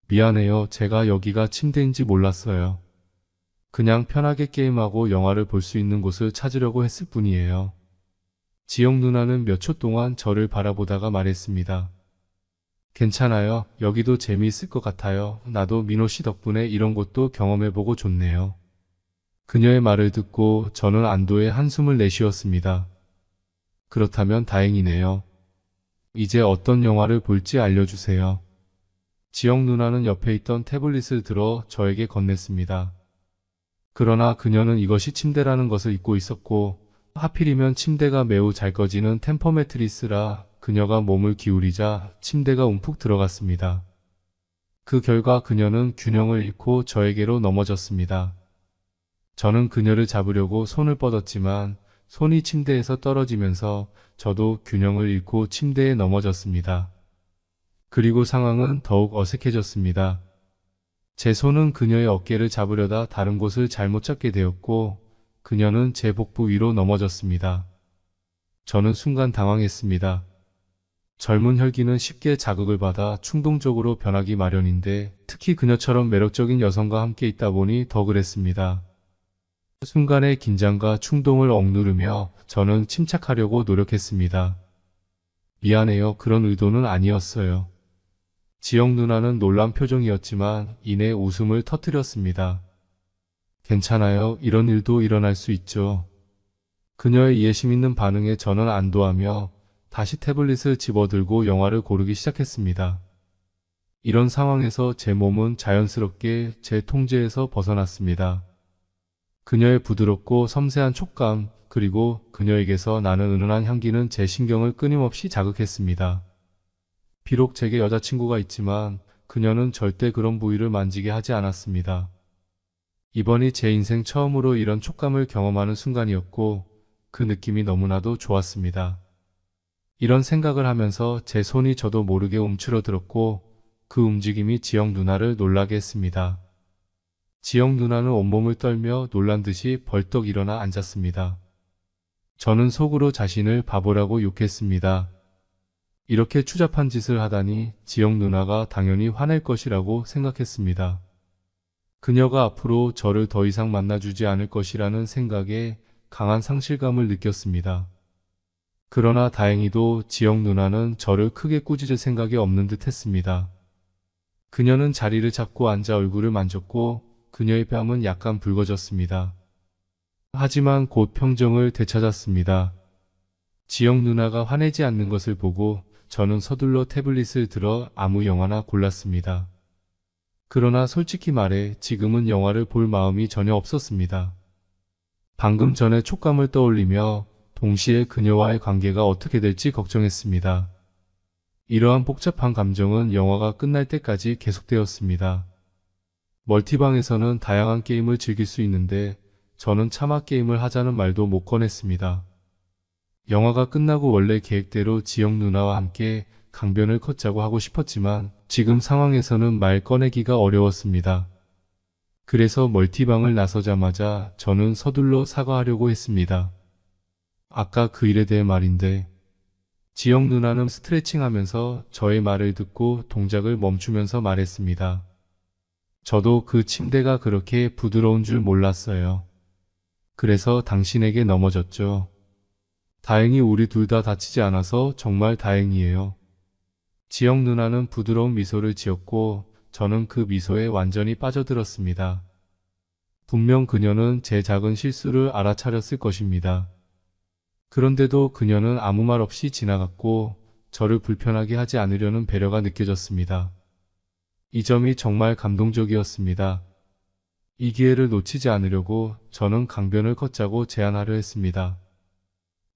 미안해요. 제가 여기가 침대인지 몰랐어요. 그냥 편하게 게임하고 영화를 볼 수 있는 곳을 찾으려고 했을 뿐이에요. 지영 누나는 몇 초 동안 저를 바라보다가 말했습니다. 괜찮아요. 여기도 재미있을 것 같아요. 나도 민호 씨 덕분에 이런 곳도 경험해보고 좋네요. 그녀의 말을 듣고 저는 안도의 한숨을 내쉬었습니다. 그렇다면 다행이네요. 이제 어떤 영화를 볼지 알려주세요. 지영 누나는 옆에 있던 태블릿을 들어 저에게 건넸습니다. 그러나 그녀는 이것이 침대라는 것을 잊고 있었고 하필이면 침대가 매우 잘 꺼지는 템퍼 매트리스라 그녀가 몸을 기울이자 침대가 움푹 들어갔습니다. 그 결과 그녀는 균형을 잃고 저에게로 넘어졌습니다. 저는 그녀를 잡으려고 손을 뻗었지만 손이 침대에서 떨어지면서 저도 균형을 잃고 침대에 넘어졌습니다. 그리고 상황은 더욱 어색해졌습니다. 제 손은 그녀의 어깨를 잡으려다 다른 곳을 잘못 잡게 되었고 그녀는 제 복부 위로 넘어졌습니다. 저는 순간 당황했습니다. 젊은 혈기는 쉽게 자극을 받아 충동적으로 변하기 마련인데 특히 그녀처럼 매력적인 여성과 함께 있다 보니 더 그랬습니다. 순간의 긴장과 충동을 억누르며 저는 침착하려고 노력했습니다. 미안해요. 그런 의도는 아니었어요. 지영 누나는 놀란 표정이었지만 이내 웃음을 터뜨렸습니다. 괜찮아요. 이런 일도 일어날 수 있죠. 그녀의 이해심 있는 반응에 저는 안도하며 다시 태블릿을 집어들고 영화를 고르기 시작했습니다. 이런 상황에서 제 몸은 자연스럽게 제 통제에서 벗어났습니다. 그녀의 부드럽고 섬세한 촉감, 그리고 그녀에게서 나는 은은한 향기는 제 신경을 끊임없이 자극했습니다. 비록 제게 여자친구가 있지만 그녀는 절대 그런 부위를 만지게 하지 않았습니다. 이번이 제 인생 처음으로 이런 촉감을 경험하는 순간이었고 그 느낌이 너무나도 좋았습니다. 이런 생각을 하면서 제 손이 저도 모르게 움츠러들었고 그 움직임이 지영 누나를 놀라게 했습니다. 지영 누나는 온몸을 떨며 놀란 듯이 벌떡 일어나 앉았습니다. 저는 속으로 자신을 바보라고 욕했습니다. 이렇게 추잡한 짓을 하다니 지영 누나가 당연히 화낼 것이라고 생각했습니다. 그녀가 앞으로 저를 더 이상 만나주지 않을 것이라는 생각에 강한 상실감을 느꼈습니다. 그러나 다행히도 지영 누나는 저를 크게 꾸짖을 생각이 없는 듯 했습니다. 그녀는 자리를 잡고 앉아 얼굴을 만졌고 그녀의 뺨은 약간 붉어졌습니다. 하지만 곧 평정을 되찾았습니다. 지영 누나가 화내지 않는 것을 보고 저는 서둘러 태블릿을 들어 아무 영화나 골랐습니다. 그러나 솔직히 말해 지금은 영화를 볼 마음이 전혀 없었습니다. 방금 전에 촉감을 떠올리며 동시에 그녀와의 관계가 어떻게 될지 걱정했습니다. 이러한 복잡한 감정은 영화가 끝날 때까지 계속되었습니다. 멀티방에서는 다양한 게임을 즐길 수 있는데 저는 차마 게임을 하자는 말도 못 꺼냈습니다. 영화가 끝나고 원래 계획대로 지영 누나와 함께 강변을 걷자고 하고 싶었지만 지금 상황에서는 말 꺼내기가 어려웠습니다. 그래서 멀티방을 나서자마자 저는 서둘러 사과하려고 했습니다. 아까 그 일에 대해 말인데, 지영 누나는 스트레칭하면서 저의 말을 듣고 동작을 멈추면서 말했습니다. 저도 그 침대가 그렇게 부드러운 줄 몰랐어요. 그래서 당신에게 넘어졌죠. 다행히 우리 둘 다 다치지 않아서 정말 다행이에요. 지영 누나는 부드러운 미소를 지었고 저는 그 미소에 완전히 빠져들었습니다. 분명 그녀는 제 작은 실수를 알아차렸을 것입니다. 그런데도 그녀는 아무 말 없이 지나갔고 저를 불편하게 하지 않으려는 배려가 느껴졌습니다. 이 점이 정말 감동적이었습니다. 이 기회를 놓치지 않으려고 저는 강변을 걷자고 제안하려 했습니다.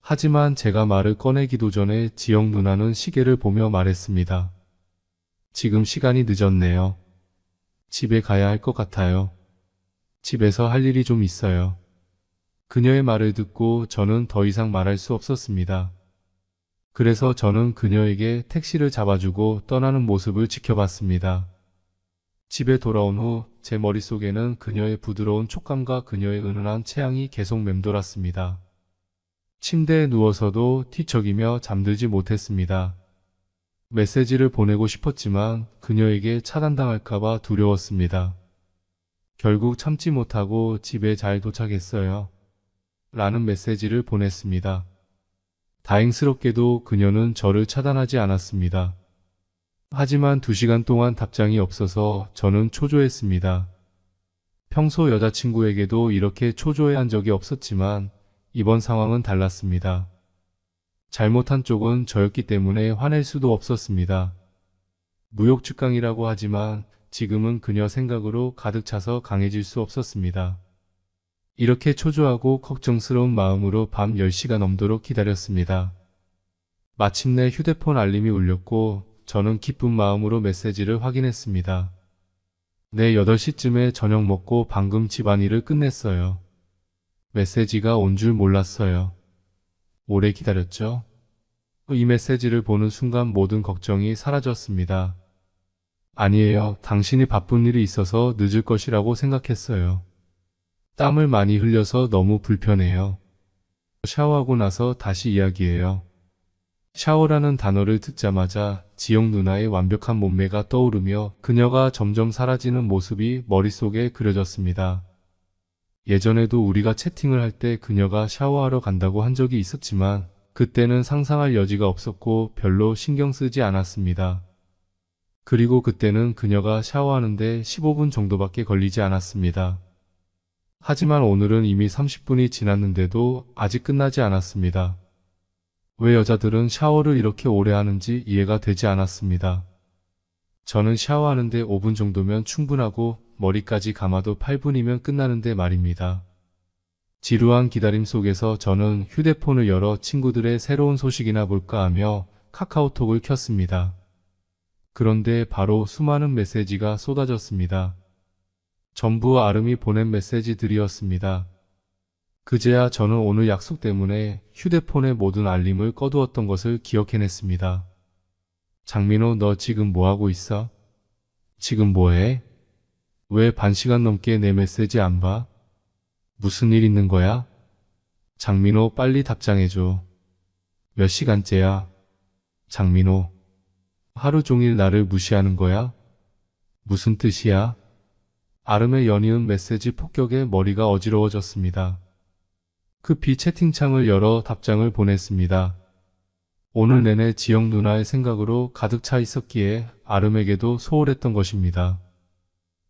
하지만 제가 말을 꺼내기도 전에 지영 누나는 시계를 보며 말했습니다. 지금 시간이 늦었네요. 집에 가야 할 것 같아요. 집에서 할 일이 좀 있어요. 그녀의 말을 듣고 저는 더 이상 말할 수 없었습니다. 그래서 저는 그녀에게 택시를 잡아주고 떠나는 모습을 지켜봤습니다. 집에 돌아온 후 제 머릿속에는 그녀의 부드러운 촉감과 그녀의 은은한 체향이 계속 맴돌았습니다. 침대에 누워서도 뒤척이며 잠들지 못했습니다. 메시지를 보내고 싶었지만 그녀에게 차단당할까봐 두려웠습니다. 결국 참지 못하고 집에 잘 도착했어요. 라는 메시지를 보냈습니다. 다행스럽게도 그녀는 저를 차단하지 않았습니다. 하지만 2시간 동안 답장이 없어서 저는 초조했습니다. 평소 여자친구에게도 이렇게 초조해한 적이 없었지만 이번 상황은 달랐습니다. 잘못한 쪽은 저였기 때문에 화낼 수도 없었습니다. 무욕측강이라고 하지만 지금은 그녀 생각으로 가득 차서 강해질 수 없었습니다. 이렇게 초조하고 걱정스러운 마음으로 밤 10시가 넘도록 기다렸습니다. 마침내 휴대폰 알림이 울렸고 저는 기쁜 마음으로 메시지를 확인했습니다. 네, 8시쯤에 저녁 먹고 방금 집안일을 끝냈어요. 메시지가 온 줄 몰랐어요. 오래 기다렸죠? 이 메시지를 보는 순간 모든 걱정이 사라졌습니다. 아니에요. 당신이 바쁜 일이 있어서 늦을 것이라고 생각했어요. 땀을 많이 흘려서 너무 불편해요. 샤워하고 나서 다시 이야기해요. 샤워라는 단어를 듣자마자 지영 누나의 완벽한 몸매가 떠오르며 그녀가 점점 사라지는 모습이 머릿속에 그려졌습니다. 예전에도 우리가 채팅을 할 때 그녀가 샤워하러 간다고 한 적이 있었지만 그때는 상상할 여지가 없었고 별로 신경 쓰지 않았습니다. 그리고 그때는 그녀가 샤워하는데 15분 정도밖에 걸리지 않았습니다. 하지만 오늘은 이미 30분이 지났는데도 아직 끝나지 않았습니다. 왜 여자들은 샤워를 이렇게 오래 하는지 이해가 되지 않았습니다. 저는 샤워하는데 5분 정도면 충분하고 머리까지 감아도 8분이면 끝나는데 말입니다. 지루한 기다림 속에서 저는 휴대폰을 열어 친구들의 새로운 소식이나 볼까 하며 카카오톡을 켰습니다. 그런데 바로 수많은 메시지가 쏟아졌습니다. 전부 아름이 보낸 메시지들이었습니다. 그제야 저는 오늘 약속 때문에 휴대폰의 모든 알림을 꺼두었던 것을 기억해냈습니다. 장민호, 너 지금 뭐하고 있어? 지금 뭐해? 왜 반시간 넘게 내 메시지 안 봐? 무슨 일 있는 거야? 장민호, 빨리 답장해줘. 몇 시간째야? 장민호, 하루 종일 나를 무시하는 거야? 무슨 뜻이야? 아름의 연이은 메시지 폭격에 머리가 어지러워졌습니다. 급히 채팅창을 열어 답장을 보냈습니다. 오늘 내내 지영 누나의 생각으로 가득 차 있었기에 아름에게도 소홀했던 것입니다.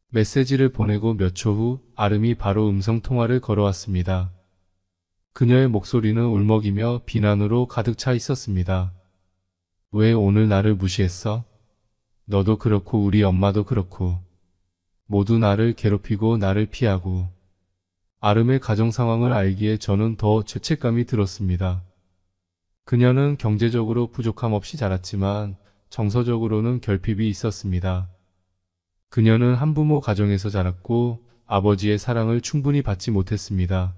메시지를 보내고 몇 초 후 아름이 바로 음성통화를 걸어왔습니다. 그녀의 목소리는 울먹이며 비난으로 가득 차 있었습니다. 왜 오늘 나를 무시했어? 너도 그렇고 우리 엄마도 그렇고 모두 나를 괴롭히고 나를 피하고. 아름의 가정 상황을 알기에 저는 더 죄책감이 들었습니다. 그녀는 경제적으로 부족함 없이 자랐지만 정서적으로는 결핍이 있었습니다. 그녀는 한부모 가정에서 자랐고 아버지의 사랑을 충분히 받지 못했습니다.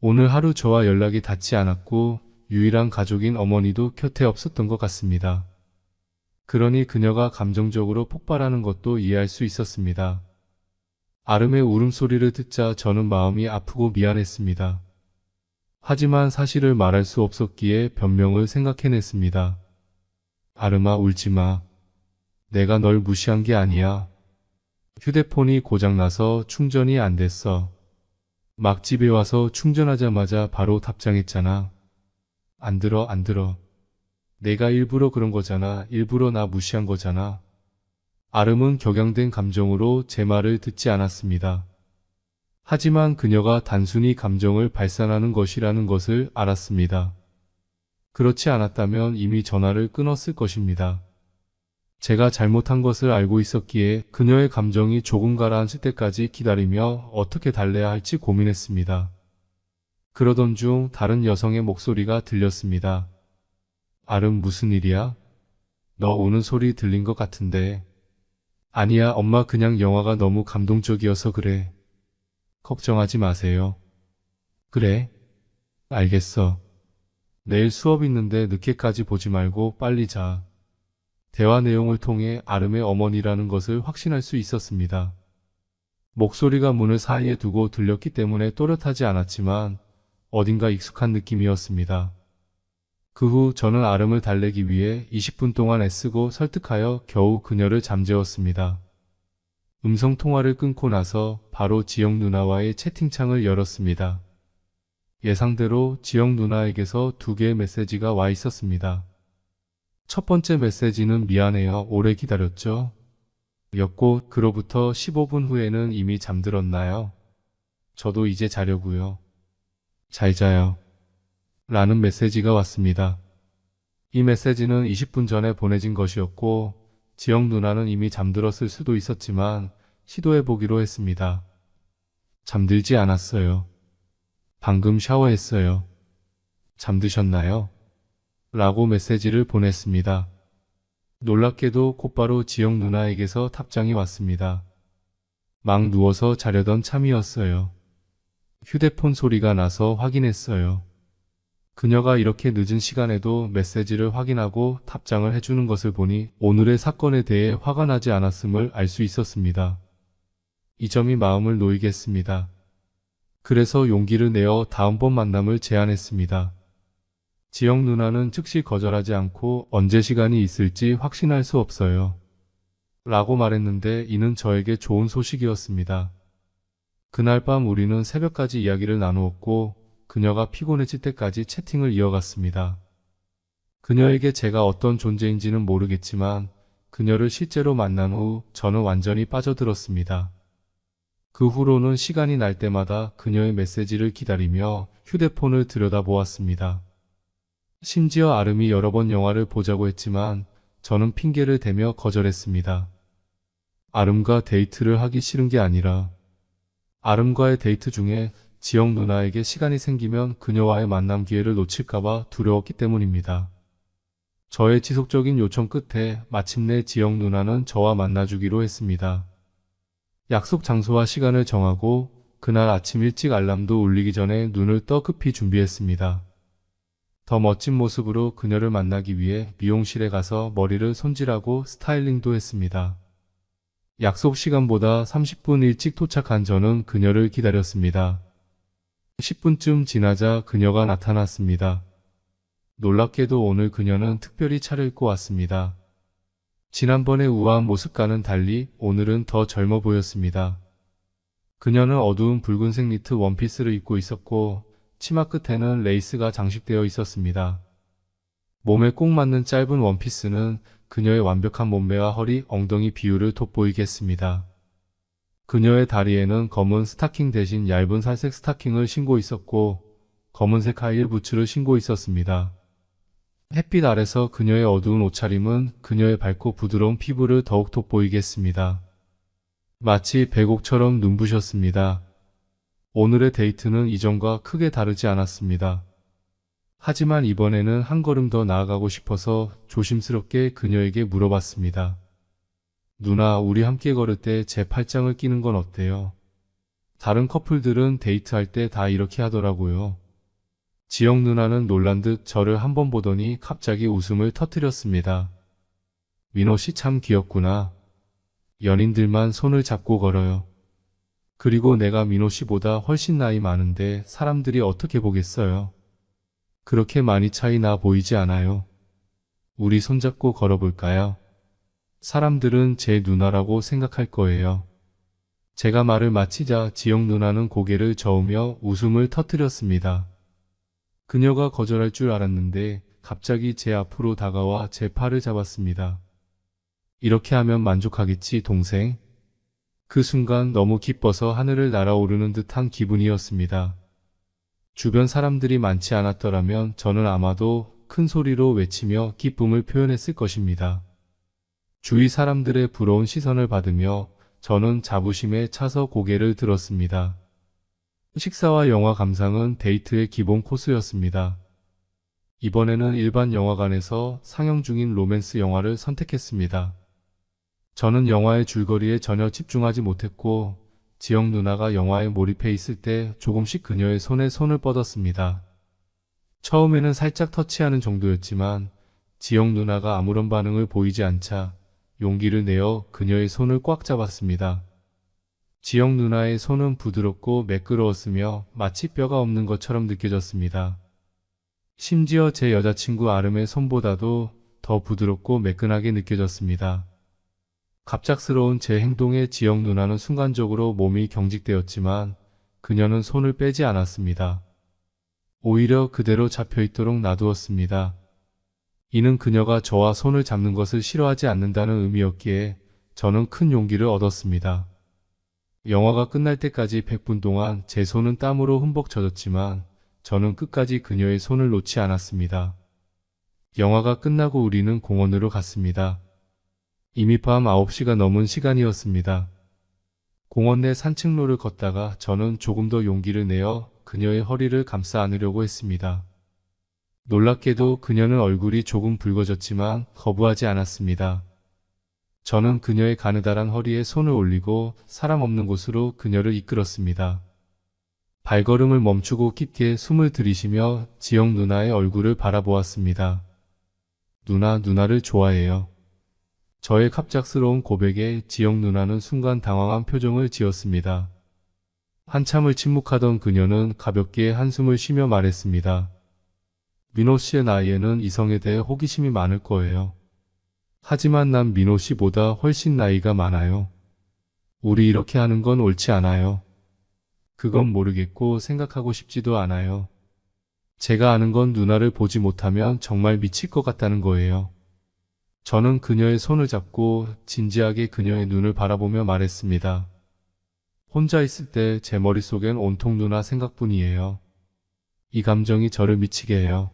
오늘 하루 저와 연락이 닿지 않았고 유일한 가족인 어머니도 곁에 없었던 것 같습니다. 그러니 그녀가 감정적으로 폭발하는 것도 이해할 수 있었습니다. 아름의 울음소리를 듣자 저는 마음이 아프고 미안했습니다. 하지만 사실을 말할 수 없었기에 변명을 생각해냈습니다. 아름아, 울지마. 내가 널 무시한 게 아니야. 휴대폰이 고장나서 충전이 안 됐어. 막 집에 와서 충전하자마자 바로 답장했잖아. 안 들어, 안 들어. 내가 일부러 그런 거잖아. 일부러 나 무시한 거잖아. 아름은 격양된 감정으로 제 말을 듣지 않았습니다. 하지만 그녀가 단순히 감정을 발산하는 것이라는 것을 알았습니다. 그렇지 않았다면 이미 전화를 끊었을 것입니다. 제가 잘못한 것을 알고 있었기에 그녀의 감정이 조금 가라앉을 때까지 기다리며 어떻게 달래야 할지 고민했습니다. 그러던 중 다른 여성의 목소리가 들렸습니다. 아름, 무슨 일이야? 너 우는 소리 들린 것 같은데. 아니야, 엄마, 그냥 영화가 너무 감동적이어서 그래. 걱정하지 마세요. 그래? 알겠어. 내일 수업 있는데 늦게까지 보지 말고 빨리 자. 대화 내용을 통해 아름의 어머니라는 것을 확신할 수 있었습니다. 목소리가 문을 사이에 두고 들렸기 때문에 또렷하지 않았지만 어딘가 익숙한 느낌이었습니다. 그 후 저는 아름을 달래기 위해 20분 동안 애쓰고 설득하여 겨우 그녀를 잠재웠습니다. 음성통화를 끊고 나서 바로 지영 누나와의 채팅창을 열었습니다. 예상대로 지영 누나에게서 2개의 메시지가 와 있었습니다. 첫 번째 메시지는 미안해요. 오래 기다렸죠? 였고 그로부터 15분 후에는 이미 잠들었나요? 저도 이제 자려고요. 잘 자요. 라는 메시지가 왔습니다. 이 메시지는 20분 전에 보내진 것이었고 지영 누나는 이미 잠들었을 수도 있었지만 시도해보기로 했습니다. 잠들지 않았어요. 방금 샤워했어요. 잠드셨나요? 라고 메시지를 보냈습니다. 놀랍게도 곧바로 지영 누나에게서 답장이 왔습니다. 막 누워서 자려던 참이었어요. 휴대폰 소리가 나서 확인했어요. 그녀가 이렇게 늦은 시간에도 메시지를 확인하고 답장을 해주는 것을 보니 오늘의 사건에 대해 화가 나지 않았음을 알 수 있었습니다. 이 점이 마음을 놓이게 했습니다. 그래서 용기를 내어 다음번 만남을 제안했습니다. 지영 누나는 즉시 거절하지 않고 언제 시간이 있을지 확신할 수 없어요. 라고 말했는데 이는 저에게 좋은 소식이었습니다. 그날 밤 우리는 새벽까지 이야기를 나누었고 그녀가 피곤해질 때까지 채팅을 이어갔습니다. 그녀에게 제가 어떤 존재인지는 모르겠지만 그녀를 실제로 만난 후 저는 완전히 빠져들었습니다. 그 후로는 시간이 날 때마다 그녀의 메시지를 기다리며 휴대폰을 들여다보았습니다. 심지어 아름이 여러 번 영화를 보자고 했지만 저는 핑계를 대며 거절했습니다. 아름과 데이트를 하기 싫은 게 아니라 아름과의 데이트 중에 지영 누나에게 시간이 생기면 그녀와의 만남 기회를 놓칠까봐 두려웠기 때문입니다. 저의 지속적인 요청 끝에 마침내 지영 누나는 저와 만나주기로 했습니다. 약속 장소와 시간을 정하고 그날 아침 일찍 알람도 울리기 전에 눈을 떠 급히 준비했습니다. 더 멋진 모습으로 그녀를 만나기 위해 미용실에 가서 머리를 손질하고 스타일링도 했습니다. 약속 시간보다 30분 일찍 도착한 저는 그녀를 기다렸습니다. 10분쯤 지나자 그녀가 나타났습니다. 놀랍게도 오늘 그녀는 특별히 차려입고 왔습니다. 지난번의 우아한 모습과는 달리 오늘은 더 젊어 보였습니다. 그녀는 어두운 붉은색 니트 원피스를 입고 있었고 치마 끝에는 레이스가 장식되어 있었습니다. 몸에 꼭 맞는 짧은 원피스는 그녀의 완벽한 몸매와 허리, 엉덩이 비율을 돋보이게 했습니다. 그녀의 다리에는 검은 스타킹 대신 얇은 살색 스타킹을 신고 있었고 검은색 하이힐 부츠를 신고 있었습니다. 햇빛 아래서 그녀의 어두운 옷차림은 그녀의 밝고 부드러운 피부를 더욱 돋보이게 했습니다. 마치 백옥처럼 눈부셨습니다. 오늘의 데이트는 이전과 크게 다르지 않았습니다. 하지만 이번에는 한 걸음 더 나아가고 싶어서 조심스럽게 그녀에게 물어봤습니다. 누나, 우리 함께 걸을 때 제 팔짱을 끼는 건 어때요? 다른 커플들은 데이트할 때 다 이렇게 하더라고요. 지영 누나는 놀란 듯 저를 한번 보더니 갑자기 웃음을 터뜨렸습니다. 민호 씨 참 귀엽구나. 연인들만 손을 잡고 걸어요. 그리고 내가 민호 씨보다 훨씬 나이 많은데 사람들이 어떻게 보겠어요? 그렇게 많이 차이 나 보이지 않아요. 우리 손잡고 걸어볼까요? 사람들은 제 누나라고 생각할 거예요. 제가 말을 마치자 지영 누나는 고개를 저으며 웃음을 터뜨렸습니다. 그녀가 거절할 줄 알았는데 갑자기 제 앞으로 다가와 제 팔을 잡았습니다. 이렇게 하면 만족하겠지, 동생? 그 순간 너무 기뻐서 하늘을 날아오르는 듯한 기분이었습니다. 주변 사람들이 많지 않았더라면 저는 아마도 큰 소리로 외치며 기쁨을 표현했을 것입니다. 주위 사람들의 부러운 시선을 받으며 저는 자부심에 차서 고개를 들었습니다. 식사와 영화 감상은 데이트의 기본 코스였습니다. 이번에는 일반 영화관에서 상영 중인 로맨스 영화를 선택했습니다. 저는 영화의 줄거리에 전혀 집중하지 못했고 지영 누나가 영화에 몰입해 있을 때 조금씩 그녀의 손에 손을 뻗었습니다. 처음에는 살짝 터치하는 정도였지만 지영 누나가 아무런 반응을 보이지 않자 용기를 내어 그녀의 손을 꽉 잡았습니다. 지영 누나의 손은 부드럽고 매끄러웠으며 마치 뼈가 없는 것처럼 느껴졌습니다. 심지어 제 여자친구 아름의 손보다도 더 부드럽고 매끈하게 느껴졌습니다. 갑작스러운 제 행동에 지영 누나는 순간적으로 몸이 경직되었지만 그녀는 손을 빼지 않았습니다. 오히려 그대로 잡혀있도록 놔두었습니다. 이는 그녀가 저와 손을 잡는 것을 싫어하지 않는다는 의미였기에 저는 큰 용기를 얻었습니다. 영화가 끝날 때까지 100분 동안 제 손은 땀으로 흠뻑 젖었지만 저는 끝까지 그녀의 손을 놓지 않았습니다. 영화가 끝나고 우리는 공원으로 갔습니다. 이미 밤 9시가 넘은 시간이었습니다. 공원 내 산책로를 걷다가 저는 조금 더 용기를 내어 그녀의 허리를 감싸 안으려고 했습니다. 놀랍게도 그녀는 얼굴이 조금 붉어졌지만 거부하지 않았습니다. 저는 그녀의 가느다란 허리에 손을 올리고 사람 없는 곳으로 그녀를 이끌었습니다. 발걸음을 멈추고 깊게 숨을 들이쉬며 지영 누나의 얼굴을 바라보았습니다. 누나를 좋아해요. 저의 갑작스러운 고백에 지영 누나는 순간 당황한 표정을 지었습니다. 한참을 침묵하던 그녀는 가볍게 한숨을 쉬며 말했습니다. 민호 씨의 나이에는 이성에 대해 호기심이 많을 거예요. 하지만 난 민호 씨보다 훨씬 나이가 많아요. 우리 이렇게 하는 건 옳지 않아요. 그건 모르겠고 생각하고 싶지도 않아요. 제가 아는 건 누나를 보지 못하면 정말 미칠 것 같다는 거예요. 저는 그녀의 손을 잡고 진지하게 그녀의 눈을 바라보며 말했습니다. 혼자 있을 때 제 머릿속엔 온통 누나 생각뿐이에요. 이 감정이 저를 미치게 해요.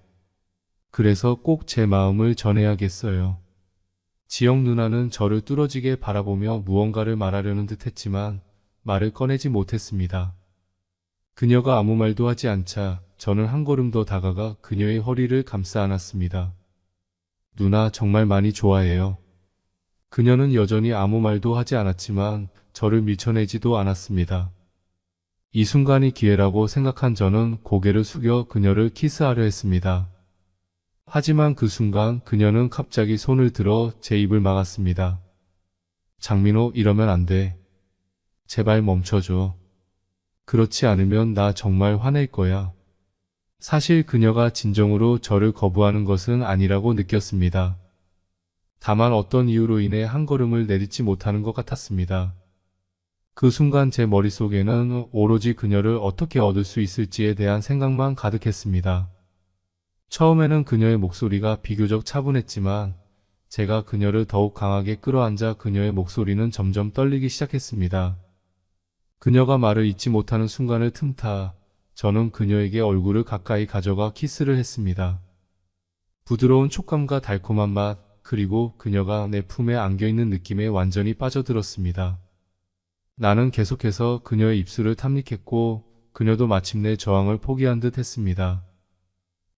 그래서 꼭 제 마음을 전해야겠어요. 지영 누나는 저를 뚫어지게 바라보며 무언가를 말하려는 듯 했지만 말을 꺼내지 못했습니다. 그녀가 아무 말도 하지 않자 저는 한 걸음 더 다가가 그녀의 허리를 감싸 안았습니다. 누나 정말 많이 좋아해요. 그녀는 여전히 아무 말도 하지 않았지만 저를 밀쳐내지도 않았습니다. 이 순간이 기회라고 생각한 저는 고개를 숙여 그녀를 키스하려 했습니다. 하지만 그 순간 그녀는 갑자기 손을 들어 제 입을 막았습니다. 장민호, 이러면 안 돼. 제발 멈춰줘. 그렇지 않으면 나 정말 화낼 거야. 사실 그녀가 진정으로 저를 거부하는 것은 아니라고 느꼈습니다. 다만 어떤 이유로 인해 한 걸음을 내딛지 못하는 것 같았습니다. 그 순간 제 머릿속에는 오로지 그녀를 어떻게 얻을 수 있을지에 대한 생각만 가득했습니다. 처음에는 그녀의 목소리가 비교적 차분했지만 제가 그녀를 더욱 강하게 끌어안자 그녀의 목소리는 점점 떨리기 시작했습니다. 그녀가 말을 잇지 못하는 순간을 틈타 저는 그녀에게 얼굴을 가까이 가져가 키스를 했습니다. 부드러운 촉감과 달콤한 맛, 그리고 그녀가 내 품에 안겨있는 느낌에 완전히 빠져들었습니다. 나는 계속해서 그녀의 입술을 탐닉했고 그녀도 마침내 저항을 포기한 듯 했습니다.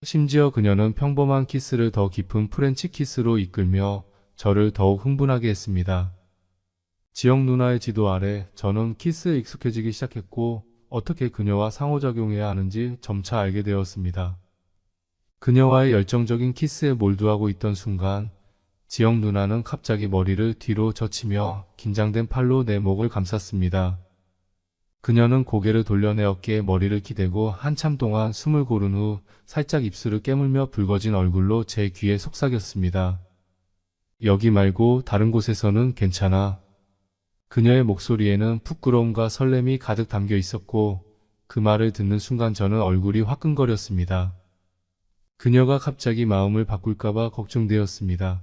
심지어 그녀는 평범한 키스를 더 깊은 프렌치 키스로 이끌며 저를 더욱 흥분하게 했습니다. 지영 누나의 지도 아래 저는 키스에 익숙해지기 시작했고 어떻게 그녀와 상호작용해야 하는지 점차 알게 되었습니다. 그녀와의 열정적인 키스에 몰두하고 있던 순간 지영 누나는 갑자기 머리를 뒤로 젖히며 긴장된 팔로 내 목을 감쌌습니다. 그녀는 고개를 돌려 내 어깨에 머리를 기대고 한참 동안 숨을 고른 후 살짝 입술을 깨물며 붉어진 얼굴로 제 귀에 속삭였습니다. 여기 말고 다른 곳에서는 괜찮아. 그녀의 목소리에는 부끄러움과 설렘이 가득 담겨 있었고 그 말을 듣는 순간 저는 얼굴이 화끈거렸습니다. 그녀가 갑자기 마음을 바꿀까봐 걱정되었습니다.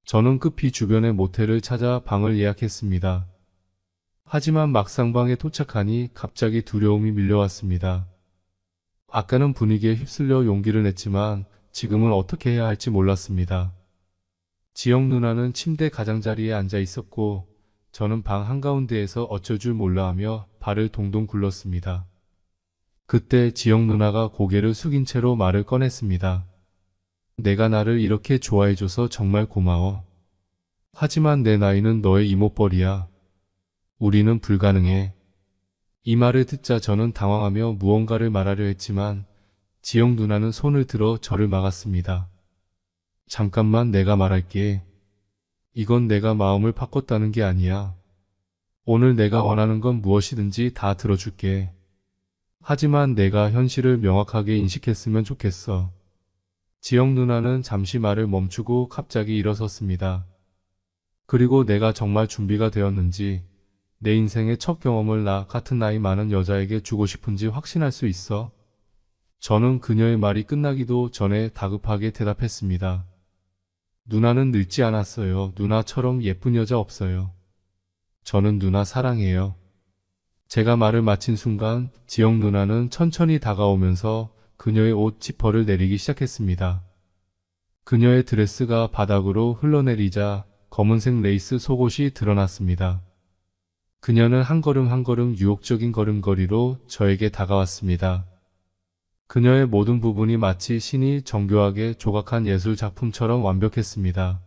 저는 급히 주변의 모텔을 찾아 방을 예약했습니다. 하지만 막상 방에 도착하니 갑자기 두려움이 밀려왔습니다. 아까는 분위기에 휩쓸려 용기를 냈지만 지금은 어떻게 해야 할지 몰랐습니다. 지영 누나는 침대 가장자리에 앉아 있었고 저는 방 한가운데에서 어쩔 줄 몰라 하며 발을 동동 굴렀습니다. 그때 지영 누나가 고개를 숙인 채로 말을 꺼냈습니다. 내가 나를 이렇게 좋아해줘서 정말 고마워. 하지만 내 나이는 너의 이모뻘이야. 우리는 불가능해. 이 말을 듣자 저는 당황하며 무언가를 말하려 했지만 지영 누나는 손을 들어 저를 막았습니다. 잠깐만 내가 말할게. 이건 내가 마음을 바꿨다는 게 아니야. 오늘 내가 원하는 건 무엇이든지 다 들어줄게. 하지만 내가 현실을 명확하게 인식했으면 좋겠어. 지영 누나는 잠시 말을 멈추고 갑자기 일어섰습니다. 그리고 내가 정말 준비가 되었는지 내 인생의 첫 경험을 나 같은 나이 많은 여자에게 주고 싶은지 확신할 수 있어? 저는 그녀의 말이 끝나기도 전에 다급하게 대답했습니다. 누나는 늙지 않았어요. 누나처럼 예쁜 여자 없어요. 저는 누나 사랑해요. 제가 말을 마친 순간 지영 누나는 천천히 다가오면서 그녀의 옷 지퍼를 내리기 시작했습니다. 그녀의 드레스가 바닥으로 흘러내리자 검은색 레이스 속옷이 드러났습니다. 그녀는 한 걸음 한 걸음 유혹적인 걸음걸이로 저에게 다가왔습니다. 그녀의 모든 부분이 마치 신이 정교하게 조각한 예술 작품처럼 완벽했습니다.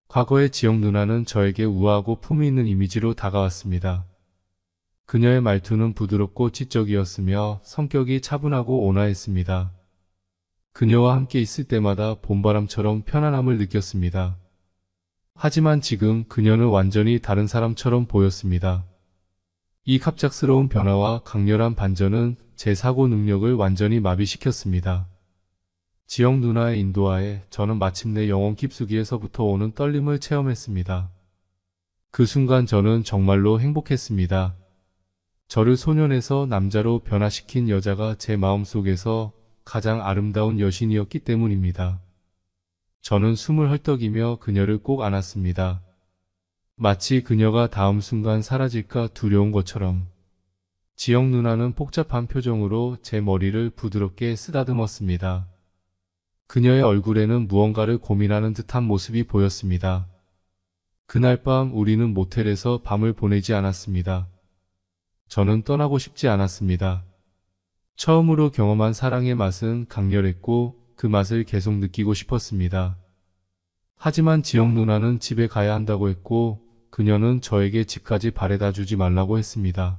과거의 지영 누나는 저에게 우아하고 품위 있는 이미지로 다가왔습니다. 그녀의 말투는 부드럽고 지적이었으며 성격이 차분하고 온화했습니다. 그녀와 함께 있을 때마다 봄바람처럼 편안함을 느꼈습니다. 하지만 지금 그녀는 완전히 다른 사람처럼 보였습니다. 이 갑작스러운 변화와 강렬한 반전은 제 사고 능력을 완전히 마비시켰습니다. 지영 누나의 인도하에 저는 마침내 영혼 깊숙이에서부터 오는 떨림을 체험했습니다. 그 순간 저는 정말로 행복했습니다. 저를 소년에서 남자로 변화시킨 여자가 제 마음속에서 가장 아름다운 여신이었기 때문입니다. 저는 숨을 헐떡이며 그녀를 꼭 안았습니다. 마치 그녀가 다음 순간 사라질까 두려운 것처럼. 지영 누나는 복잡한 표정으로 제 머리를 부드럽게 쓰다듬었습니다. 그녀의 얼굴에는 무언가를 고민하는 듯한 모습이 보였습니다. 그날 밤 우리는 모텔에서 밤을 보내지 않았습니다. 저는 떠나고 싶지 않았습니다. 처음으로 경험한 사랑의 맛은 강렬했고 그 맛을 계속 느끼고 싶었습니다. 하지만 지영 누나는 집에 가야 한다고 했고 그녀는 저에게 집까지 바래다 주지 말라고 했습니다.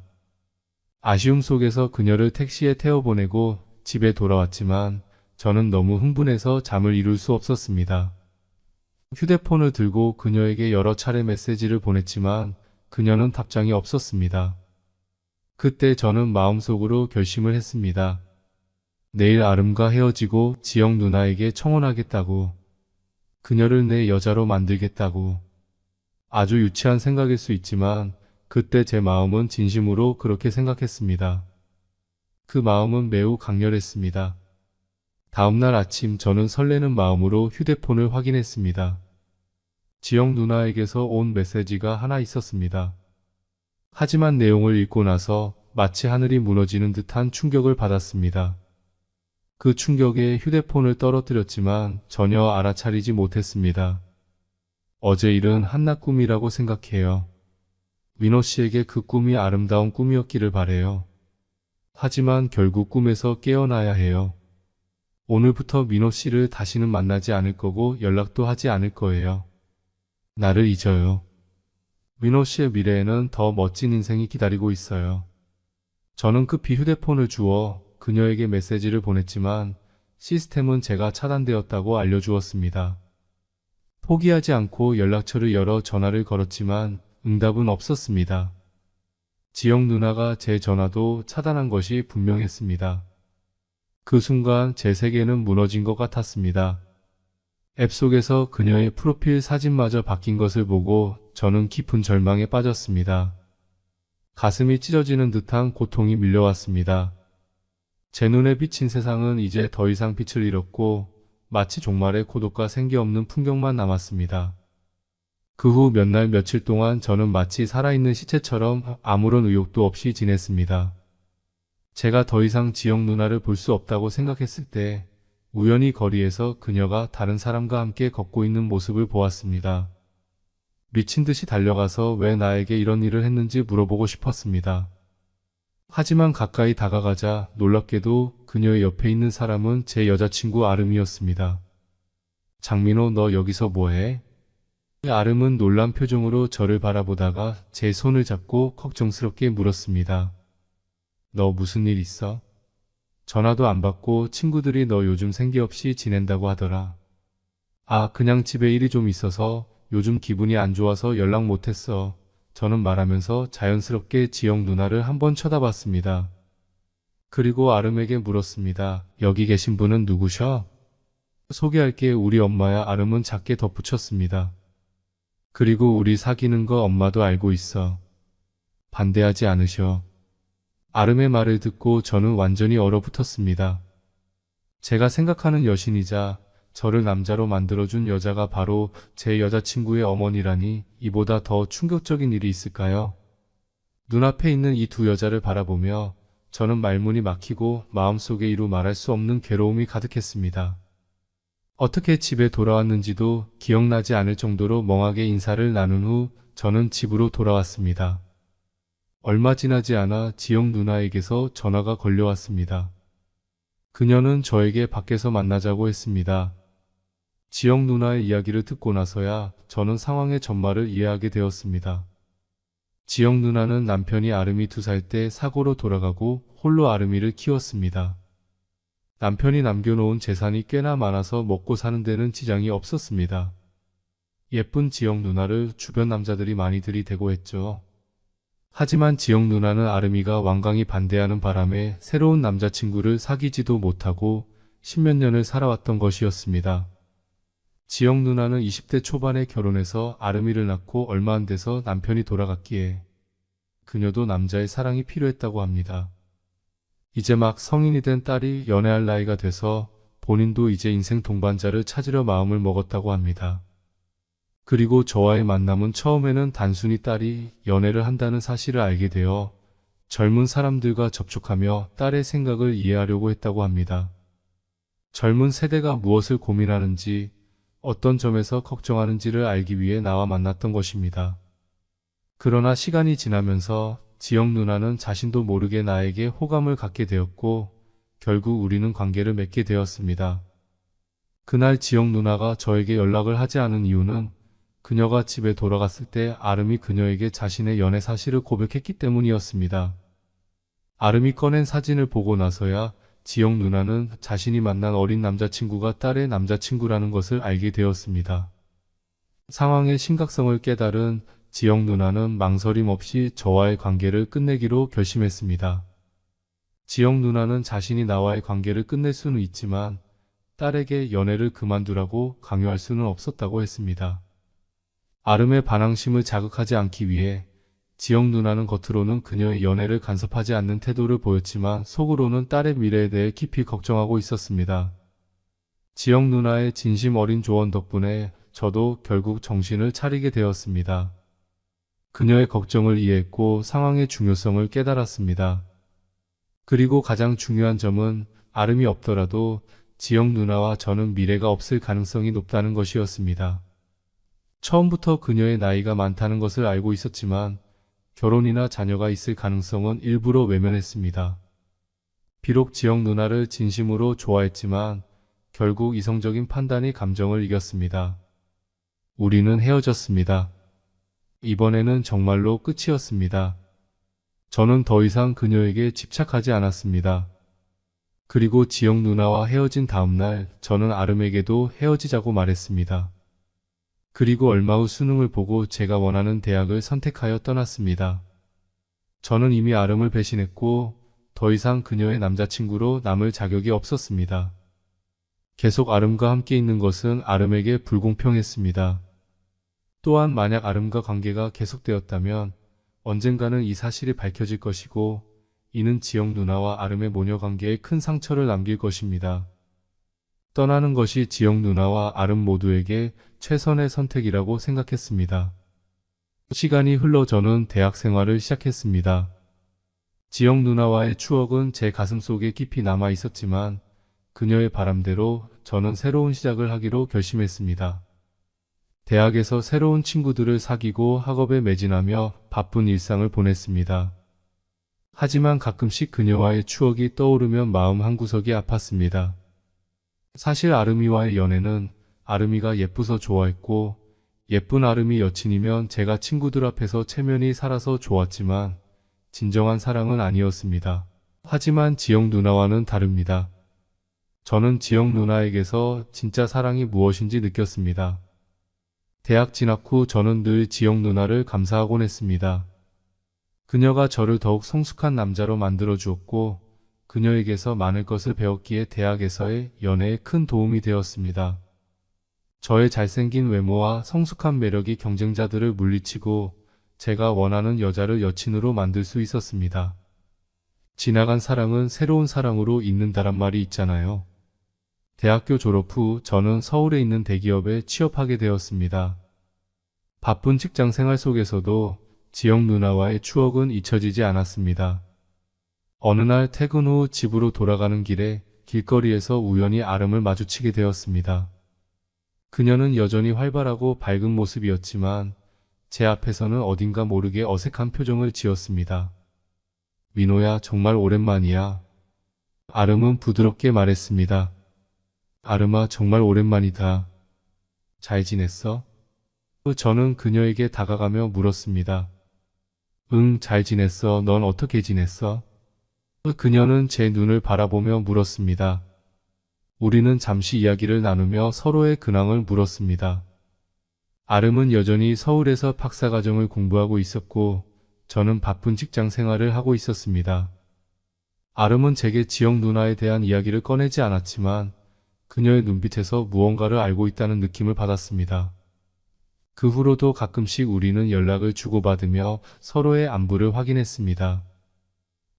아쉬움 속에서 그녀를 택시에 태워보내고 집에 돌아왔지만 저는 너무 흥분해서 잠을 이룰 수 없었습니다. 휴대폰을 들고 그녀에게 여러 차례 메시지를 보냈지만 그녀는 답장이 없었습니다. 그때 저는 마음속으로 결심을 했습니다. 내일 아름과 헤어지고 지영 누나에게 청혼하겠다고. 그녀를 내 여자로 만들겠다고. 아주 유치한 생각일 수 있지만 그때 제 마음은 진심으로 그렇게 생각했습니다. 그 마음은 매우 강렬했습니다. 다음날 아침 저는 설레는 마음으로 휴대폰을 확인했습니다. 지영 누나에게서 온 메시지가 하나 있었습니다. 하지만 내용을 읽고 나서 마치 하늘이 무너지는 듯한 충격을 받았습니다. 그 충격에 휴대폰을 떨어뜨렸지만 전혀 알아차리지 못했습니다. 어제 일은 한낱 꿈이라고 생각해요. 민호 씨에게 그 꿈이 아름다운 꿈이었기를 바래요. 하지만 결국 꿈에서 깨어나야 해요. 오늘부터 민호 씨를 다시는 만나지 않을 거고 연락도 하지 않을 거예요. 나를 잊어요. 민호 씨의 미래에는 더 멋진 인생이 기다리고 있어요. 저는 급히 휴대폰을 주워 그녀에게 메시지를 보냈지만 시스템은 제가 차단되었다고 알려주었습니다. 포기하지 않고 연락처를 열어 전화를 걸었지만 응답은 없었습니다. 지영 누나가 제 전화도 차단한 것이 분명했습니다. 그 순간 제 세계는 무너진 것 같았습니다. 앱 속에서 그녀의 프로필 사진마저 바뀐 것을 보고 저는 깊은 절망에 빠졌습니다. 가슴이 찢어지는 듯한 고통이 밀려왔습니다. 제 눈에 비친 세상은 이제 더 이상 빛을 잃었고 마치 종말의 고독과 생기 없는 풍경만 남았습니다. 그 후 몇 날 며칠 동안 저는 마치 살아있는 시체처럼 아무런 의욕도 없이 지냈습니다. 제가 더 이상 지영 누나를 볼 수 없다고 생각했을 때 우연히 거리에서 그녀가 다른 사람과 함께 걷고 있는 모습을 보았습니다. 미친 듯이 달려가서 왜 나에게 이런 일을 했는지 물어보고 싶었습니다. 하지만 가까이 다가가자 놀랍게도 그녀의 옆에 있는 사람은 제 여자친구 아름이었습니다. 장민호, 너 여기서 뭐해? 아름은 놀란 표정으로 저를 바라보다가 제 손을 잡고 걱정스럽게 물었습니다. 너 무슨 일 있어? 전화도 안 받고 친구들이 너 요즘 생기 없이 지낸다고 하더라. 아, 그냥 집에 일이 좀 있어서 요즘 기분이 안 좋아서 연락 못했어. 저는 말하면서 자연스럽게 지영 누나를 한번 쳐다봤습니다. 그리고 아름에게 물었습니다. 여기 계신 분은 누구셔? 소개할게, 우리 엄마야. 아름은 작게 덧붙였습니다. 그리고 우리 사귀는 거 엄마도 알고 있어. 반대하지 않으셔. 아름의 말을 듣고 저는 완전히 얼어붙었습니다. 제가 생각하는 여신이자 저를 남자로 만들어준 여자가 바로 제 여자친구의 어머니라니 이보다 더 충격적인 일이 있을까요? 눈앞에 있는 이 두 여자를 바라보며 저는 말문이 막히고 마음속에 이루 말할 수 없는 괴로움이 가득했습니다. 어떻게 집에 돌아왔는지도 기억나지 않을 정도로 멍하게 인사를 나눈 후 저는 집으로 돌아왔습니다. 얼마 지나지 않아 지영 누나에게서 전화가 걸려왔습니다. 그녀는 저에게 밖에서 만나자고 했습니다. 지영 누나의 이야기를 듣고 나서야 저는 상황의 전말을 이해하게 되었습니다. 지영 누나는 남편이 아름이 2살 때 사고로 돌아가고 홀로 아름이를 키웠습니다. 남편이 남겨놓은 재산이 꽤나 많아서 먹고 사는 데는 지장이 없었습니다. 예쁜 지영 누나를 주변 남자들이 많이 들이대고 했죠. 하지만 지영 누나는 아름이가 완강히 반대하는 바람에 새로운 남자친구를 사귀지도 못하고 10몇 년을 살아왔던 것이었습니다. 지영 누나는 20대 초반에 결혼해서 아름이를 낳고 얼마 안 돼서 남편이 돌아갔기에 그녀도 남자의 사랑이 필요했다고 합니다. 이제 막 성인이 된 딸이 연애할 나이가 돼서 본인도 이제 인생 동반자를 찾으려 마음을 먹었다고 합니다. 그리고 저와의 만남은 처음에는 단순히 딸이 연애를 한다는 사실을 알게 되어 젊은 사람들과 접촉하며 딸의 생각을 이해하려고 했다고 합니다. 젊은 세대가 무엇을 고민하는지, 어떤 점에서 걱정하는지를 알기 위해 나와 만났던 것입니다. 그러나 시간이 지나면서 지영 누나는 자신도 모르게 나에게 호감을 갖게 되었고 결국 우리는 관계를 맺게 되었습니다. 그날 지영 누나가 저에게 연락을 하지 않은 이유는 그녀가 집에 돌아갔을 때 아름이 그녀에게 자신의 연애 사실을 고백했기 때문이었습니다. 아름이 꺼낸 사진을 보고 나서야 지영 누나는 자신이 만난 어린 남자친구가 딸의 남자친구라는 것을 알게 되었습니다. 상황의 심각성을 깨달은 지영 누나는 망설임 없이 저와의 관계를 끝내기로 결심했습니다. 지영 누나는 자신이 나와의 관계를 끝낼 수는 있지만 딸에게 연애를 그만두라고 강요할 수는 없었다고 했습니다. 아름의 반항심을 자극하지 않기 위해 지영 누나는 겉으로는 그녀의 연애를 간섭하지 않는 태도를 보였지만 속으로는 딸의 미래에 대해 깊이 걱정하고 있었습니다. 지영 누나의 진심 어린 조언 덕분에 저도 결국 정신을 차리게 되었습니다. 그녀의 걱정을 이해했고 상황의 중요성을 깨달았습니다. 그리고 가장 중요한 점은 아름이 없더라도 지영 누나와 저는 미래가 없을 가능성이 높다는 것이었습니다. 처음부터 그녀의 나이가 많다는 것을 알고 있었지만 결혼이나 자녀가 있을 가능성은 일부러 외면했습니다. 비록 지영 누나를 진심으로 좋아했지만 결국 이성적인 판단이 감정을 이겼습니다. 우리는 헤어졌습니다. 이번에는 정말로 끝이었습니다. 저는 더 이상 그녀에게 집착하지 않았습니다. 그리고 지영 누나와 헤어진 다음날 저는 아름에게도 헤어지자고 말했습니다. 그리고 얼마 후 수능을 보고 제가 원하는 대학을 선택하여 떠났습니다. 저는 이미 아름을 배신했고 더 이상 그녀의 남자친구로 남을 자격이 없었습니다. 계속 아름과 함께 있는 것은 아름에게 불공평했습니다. 또한 만약 아름과 관계가 계속되었다면 언젠가는 이 사실이 밝혀질 것이고 이는 지영 누나와 아름의 모녀 관계에 큰 상처를 남길 것입니다. 떠나는 것이 지영 누나와 아름 모두에게 최선의 선택이라고 생각했습니다. 시간이 흘러 저는 대학 생활을 시작했습니다. 지영 누나와의 추억은 제 가슴속에 깊이 남아 있었지만 그녀의 바람대로 저는 새로운 시작을 하기로 결심했습니다. 대학에서 새로운 친구들을 사귀고 학업에 매진하며 바쁜 일상을 보냈습니다. 하지만 가끔씩 그녀와의 추억이 떠오르면 마음 한구석이 아팠습니다. 사실 아름이와의 연애는 아름이가 예쁘서 좋아했고 예쁜 아름이 여친이면 제가 친구들 앞에서 체면이 살아서 좋았지만 진정한 사랑은 아니었습니다. 하지만 지영 누나와는 다릅니다. 저는 지영 누나에게서 진짜 사랑이 무엇인지 느꼈습니다. 대학 진학 후 저는 늘 지영 누나를 감사하곤 했습니다. 그녀가 저를 더욱 성숙한 남자로 만들어 주었고 그녀에게서 많은 것을 배웠기에 대학에서의 연애에 큰 도움이 되었습니다. 저의 잘생긴 외모와 성숙한 매력이 경쟁자들을 물리치고 제가 원하는 여자를 여친으로 만들 수 있었습니다. 지나간 사랑은 새로운 사랑으로 있는다란 말이 있잖아요. 대학교 졸업 후 저는 서울에 있는 대기업에 취업하게 되었습니다. 바쁜 직장 생활 속에서도 지영 누나와의 추억은 잊혀지지 않았습니다. 어느 날 퇴근 후 집으로 돌아가는 길에 길거리에서 우연히 아름을 마주치게 되었습니다. 그녀는 여전히 활발하고 밝은 모습이었지만 제 앞에서는 어딘가 모르게 어색한 표정을 지었습니다. 민호야, 정말 오랜만이야. 아름은 부드럽게 말했습니다. 아름아, 정말 오랜만이다. 잘 지냈어? 저는 그녀에게 다가가며 물었습니다. 응, 잘 지냈어. 넌 어떻게 지냈어? 그녀는 제 눈을 바라보며 물었습니다. 우리는 잠시 이야기를 나누며 서로의 근황을 물었습니다. 아름은 여전히 서울에서 박사과정을 공부하고 있었고 저는 바쁜 직장 생활을 하고 있었습니다. 아름은 제게 지영 누나에 대한 이야기를 꺼내지 않았지만 그녀의 눈빛에서 무언가를 알고 있다는 느낌을 받았습니다. 그 후로도 가끔씩 우리는 연락을 주고받으며 서로의 안부를 확인했습니다.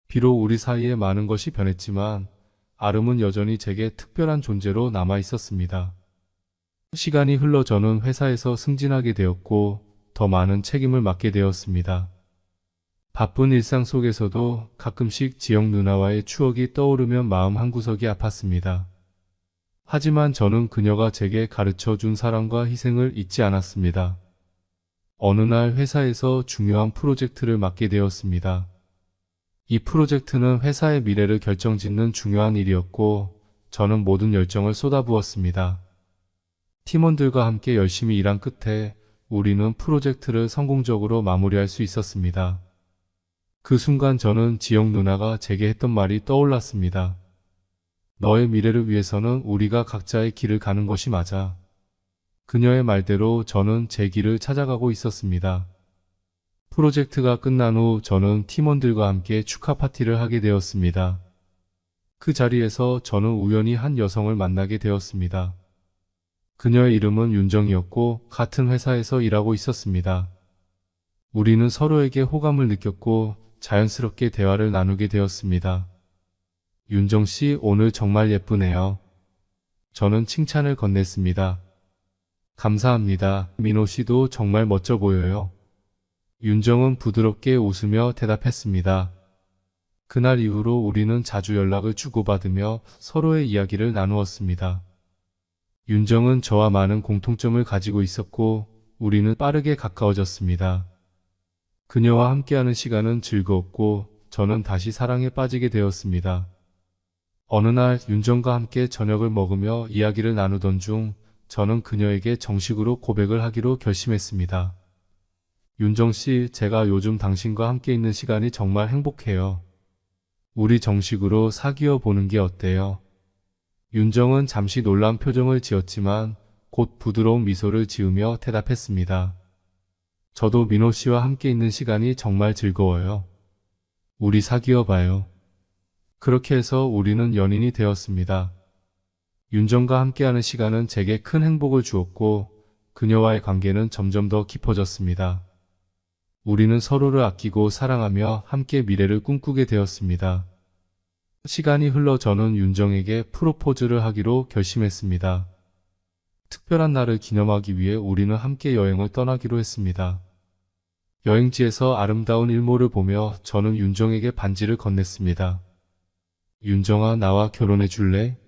비록 우리 사이에 많은 것이 변했지만 아름은 여전히 제게 특별한 존재로 남아 있었습니다. 시간이 흘러 저는 회사에서 승진하게 되었고 더 많은 책임을 맡게 되었습니다. 바쁜 일상 속에서도 가끔씩 지영 누나와의 추억이 떠오르면 마음 한구석이 아팠습니다. 하지만 저는 그녀가 제게 가르쳐준 사랑과 희생을 잊지 않았습니다. 어느 날 회사에서 중요한 프로젝트를 맡게 되었습니다. 이 프로젝트는 회사의 미래를 결정짓는 중요한 일이었고 저는 모든 열정을 쏟아부었습니다. 팀원들과 함께 열심히 일한 끝에 우리는 프로젝트를 성공적으로 마무리할 수 있었습니다. 그 순간 저는 지영 누나가 제게 했던 말이 떠올랐습니다. 너의 미래를 위해서는 우리가 각자의 길을 가는 것이 맞아. 그녀의 말대로 저는 제 길을 찾아가고 있었습니다. 프로젝트가 끝난 후 저는 팀원들과 함께 축하 파티를 하게 되었습니다. 그 자리에서 저는 우연히 한 여성을 만나게 되었습니다. 그녀의 이름은 윤정이었고 같은 회사에서 일하고 있었습니다. 우리는 서로에게 호감을 느꼈고 자연스럽게 대화를 나누게 되었습니다. 윤정 씨, 오늘 정말 예쁘네요. 저는 칭찬을 건넸습니다. 감사합니다. 민호 씨도 정말 멋져 보여요. 윤정은 부드럽게 웃으며 대답했습니다. 그날 이후로 우리는 자주 연락을 주고받으며 서로의 이야기를 나누었습니다. 윤정은 저와 많은 공통점을 가지고 있었고 우리는 빠르게 가까워졌습니다. 그녀와 함께하는 시간은 즐거웠고 저는 다시 사랑에 빠지게 되었습니다. 어느 날 윤정과 함께 저녁을 먹으며 이야기를 나누던 중 저는 그녀에게 정식으로 고백을 하기로 결심했습니다. 윤정 씨, 제가 요즘 당신과 함께 있는 시간이 정말 행복해요. 우리 정식으로 사귀어 보는 게 어때요? 윤정은 잠시 놀란 표정을 지었지만 곧 부드러운 미소를 지으며 대답했습니다. 저도 민호 씨와 함께 있는 시간이 정말 즐거워요. 우리 사귀어 봐요. 그렇게 해서 우리는 연인이 되었습니다. 윤정과 함께하는 시간은 제게 큰 행복을 주었고 그녀와의 관계는 점점 더 깊어졌습니다. 우리는 서로를 아끼고 사랑하며 함께 미래를 꿈꾸게 되었습니다. 시간이 흘러 저는 윤정에게 프로포즈를 하기로 결심했습니다. 특별한 날을 기념하기 위해 우리는 함께 여행을 떠나기로 했습니다. 여행지에서 아름다운 일몰을 보며 저는 윤정에게 반지를 건넸습니다. 윤정아, 나와 결혼해 줄래?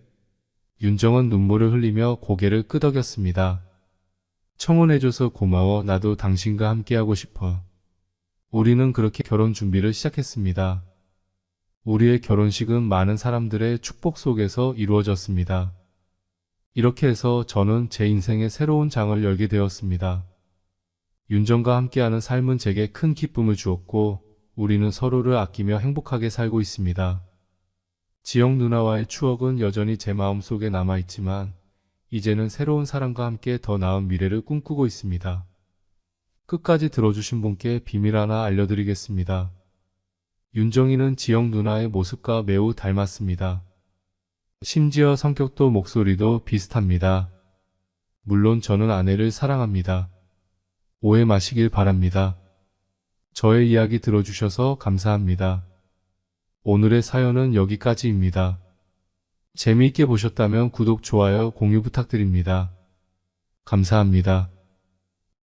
윤정은 눈물을 흘리며 고개를 끄덕였습니다. 청혼해줘서 고마워. 나도 당신과 함께하고 싶어. 우리는 그렇게 결혼 준비를 시작했습니다. 우리의 결혼식은 많은 사람들의 축복 속에서 이루어졌습니다. 이렇게 해서 저는 제 인생의 새로운 장을 열게 되었습니다. 윤정과 함께하는 삶은 제게 큰 기쁨을 주었고 우리는 서로를 아끼며 행복하게 살고 있습니다. 지영 누나와의 추억은 여전히 제 마음속에 남아있지만 이제는 새로운 사람과 함께 더 나은 미래를 꿈꾸고 있습니다. 끝까지 들어주신 분께 비밀 하나 알려드리겠습니다. 윤정이는 지영 누나의 모습과 매우 닮았습니다. 심지어 성격도 목소리도 비슷합니다. 물론 저는 아내를 사랑합니다. 오해 마시길 바랍니다. 저의 이야기 들어주셔서 감사합니다. 오늘의 사연은 여기까지입니다. 재미있게 보셨다면 구독, 좋아요, 공유 부탁드립니다. 감사합니다.